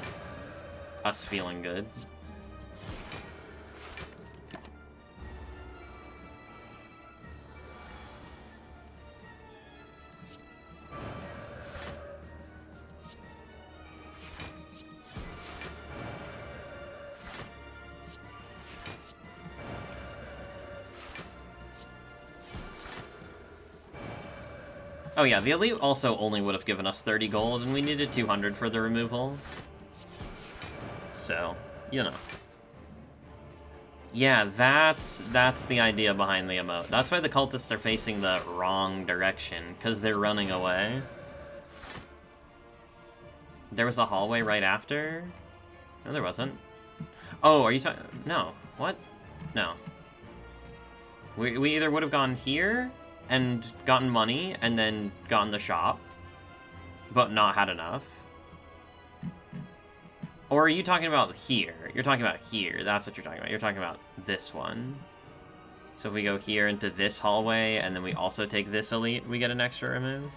us feeling good. Oh yeah, the Elite also only would have given us 30 gold, and we needed 200 for the removal. So, you know. Yeah, that's the idea behind the emote. That's why the cultists are facing the wrong direction, because they're running away. There was a hallway right after? No, there wasn't. Oh, are you talking? No. What? No. We either would have gone here and gotten money, and then gotten the shop, but not had enough. Or are you talking about here? You're talking about here. That's what you're talking about. You're talking about this one. So if we go here into this hallway, and then we also take this elite, we get an extra remove?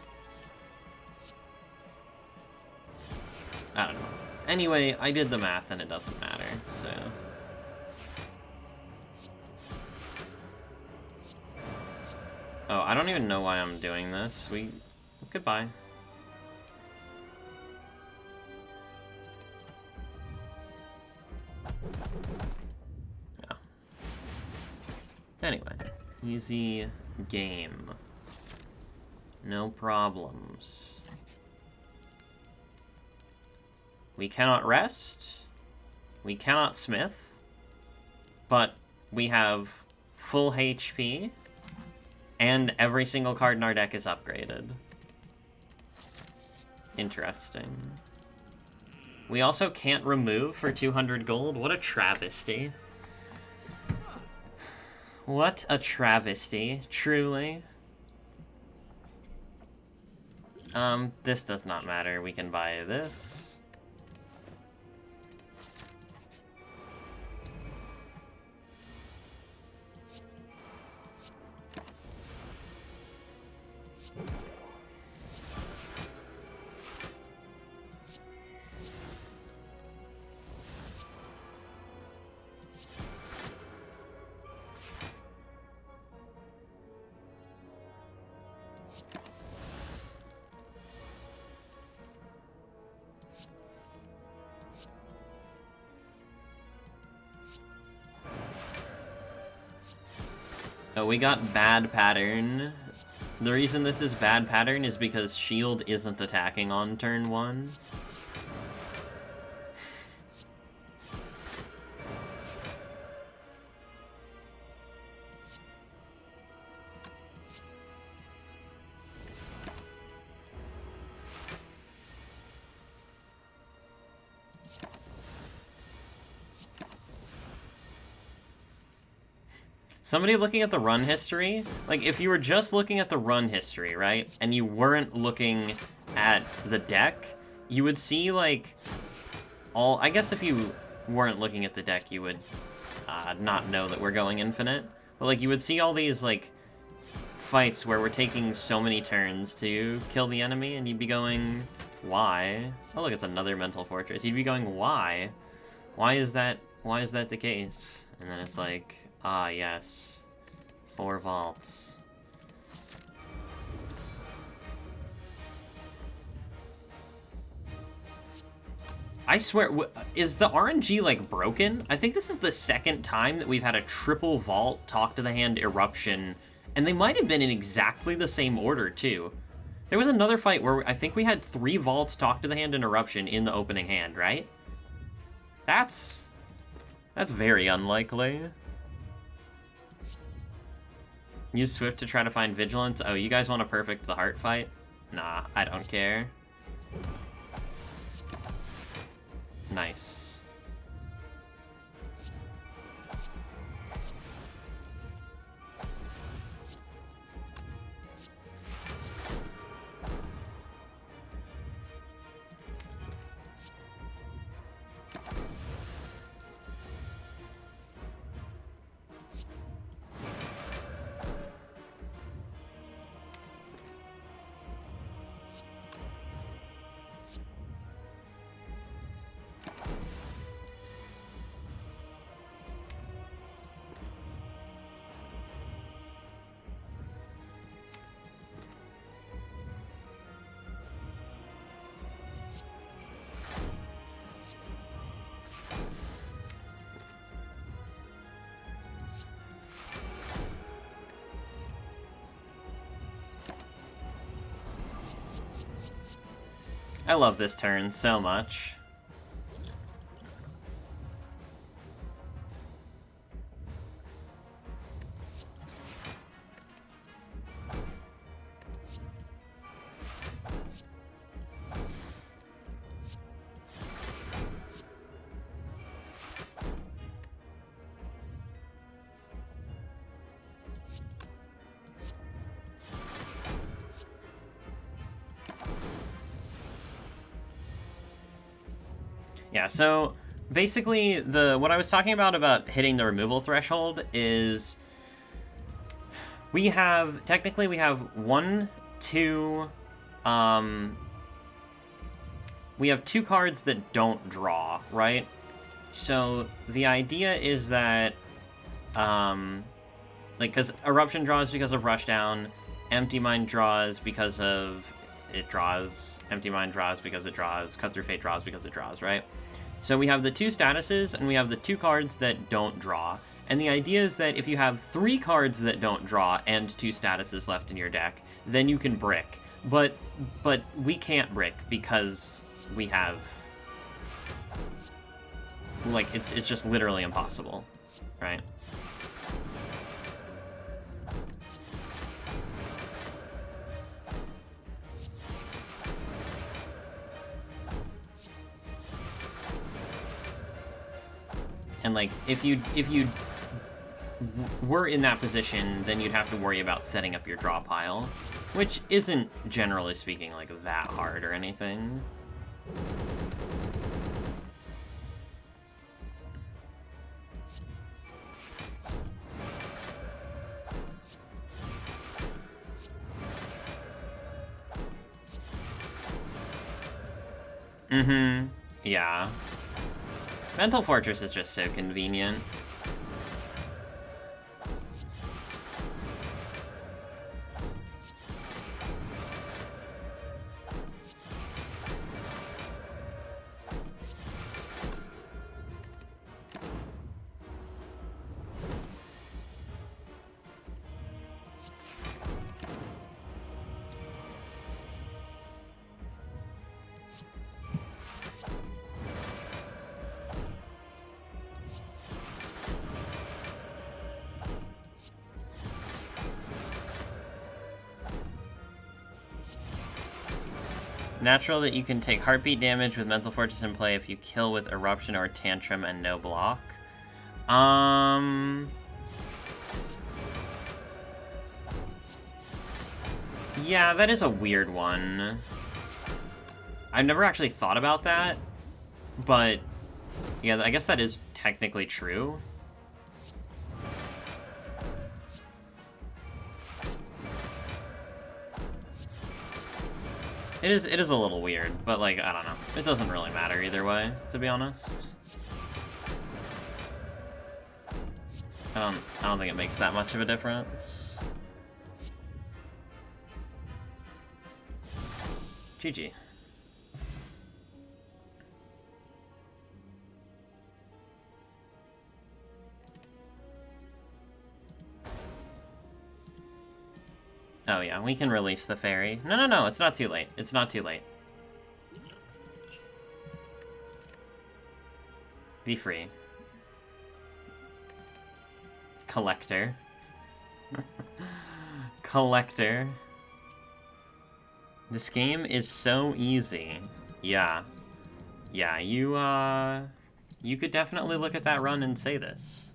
I don't know. Anyway, I did the math, and it doesn't matter, so... Oh, I don't even know why I'm doing this. Goodbye. Yeah. Anyway, easy game. No problems. We cannot rest. We cannot smith. But we have full HP. And every single card in our deck is upgraded. Interesting. We also can't remove for 200 gold. What a travesty. What a travesty, truly. This does not matter. We can buy this. Oh, we got bad pattern. The reason this is bad pattern is because shield isn't attacking on turn 1. Somebody looking at the run history, like, if you were just looking at the run history, right, and you weren't looking at the deck, you would see, like, I guess if you weren't looking at the deck, you would not know that we're going infinite, but, like, you would see all these, like, fights where we're taking so many turns to kill the enemy, and you'd be going, why? Oh, look, it's another mental fortress. You'd be going, why? Why is that the case? And then it's like... Ah, yes. 4 vaults. I swear, is the RNG, like, broken? I think this is the second time that we've had a triple vault, talk to the hand, eruption, and they might have been in exactly the same order, too. There was another fight where I think we had 3 vaults, talk to the hand, and eruption in the opening hand, right? That's very unlikely. Use Swift to try to find Vigilance. Oh, you guys want to perfect the heart fight? Nah, I don't care. Nice. I love this turn so much. Yeah, so basically what I was talking about hitting the removal threshold is we have 1, 2, we have 2 cards that don't draw, right? So the idea is that like, because Eruption draws because of Rushdown, Empty Mind draws because of it draws, Empty Mind draws because it draws, Cut Through Fate draws because it draws, right? So we have the 2 statuses, and we have the 2 cards that don't draw. And the idea is that if you have 3 cards that don't draw and 2 statuses left in your deck, then you can brick. But we can't brick because we have... like, it's just literally impossible, right? And, like, if you were in that position, then you'd have to worry about setting up your draw pile, which isn't, generally speaking, like, that hard or anything. Mm-hmm. Yeah. Mental Fortress is just so convenient. Natural that you can take heartbeat damage with Mental Fortress in play if you kill with Eruption or Tantrum and no block. Yeah, that is a weird one. I've never actually thought about that, but yeah, I guess that is technically true. It is a little weird, but, like, I don't know. It doesn't really matter either way, to be honest. I don't think it makes that much of a difference. GG. Oh yeah, we can release the fairy. No, no, no, it's not too late. It's not too late. Be free. Collector. Collector. This game is so easy. Yeah. Yeah, you could definitely look at that run and say this.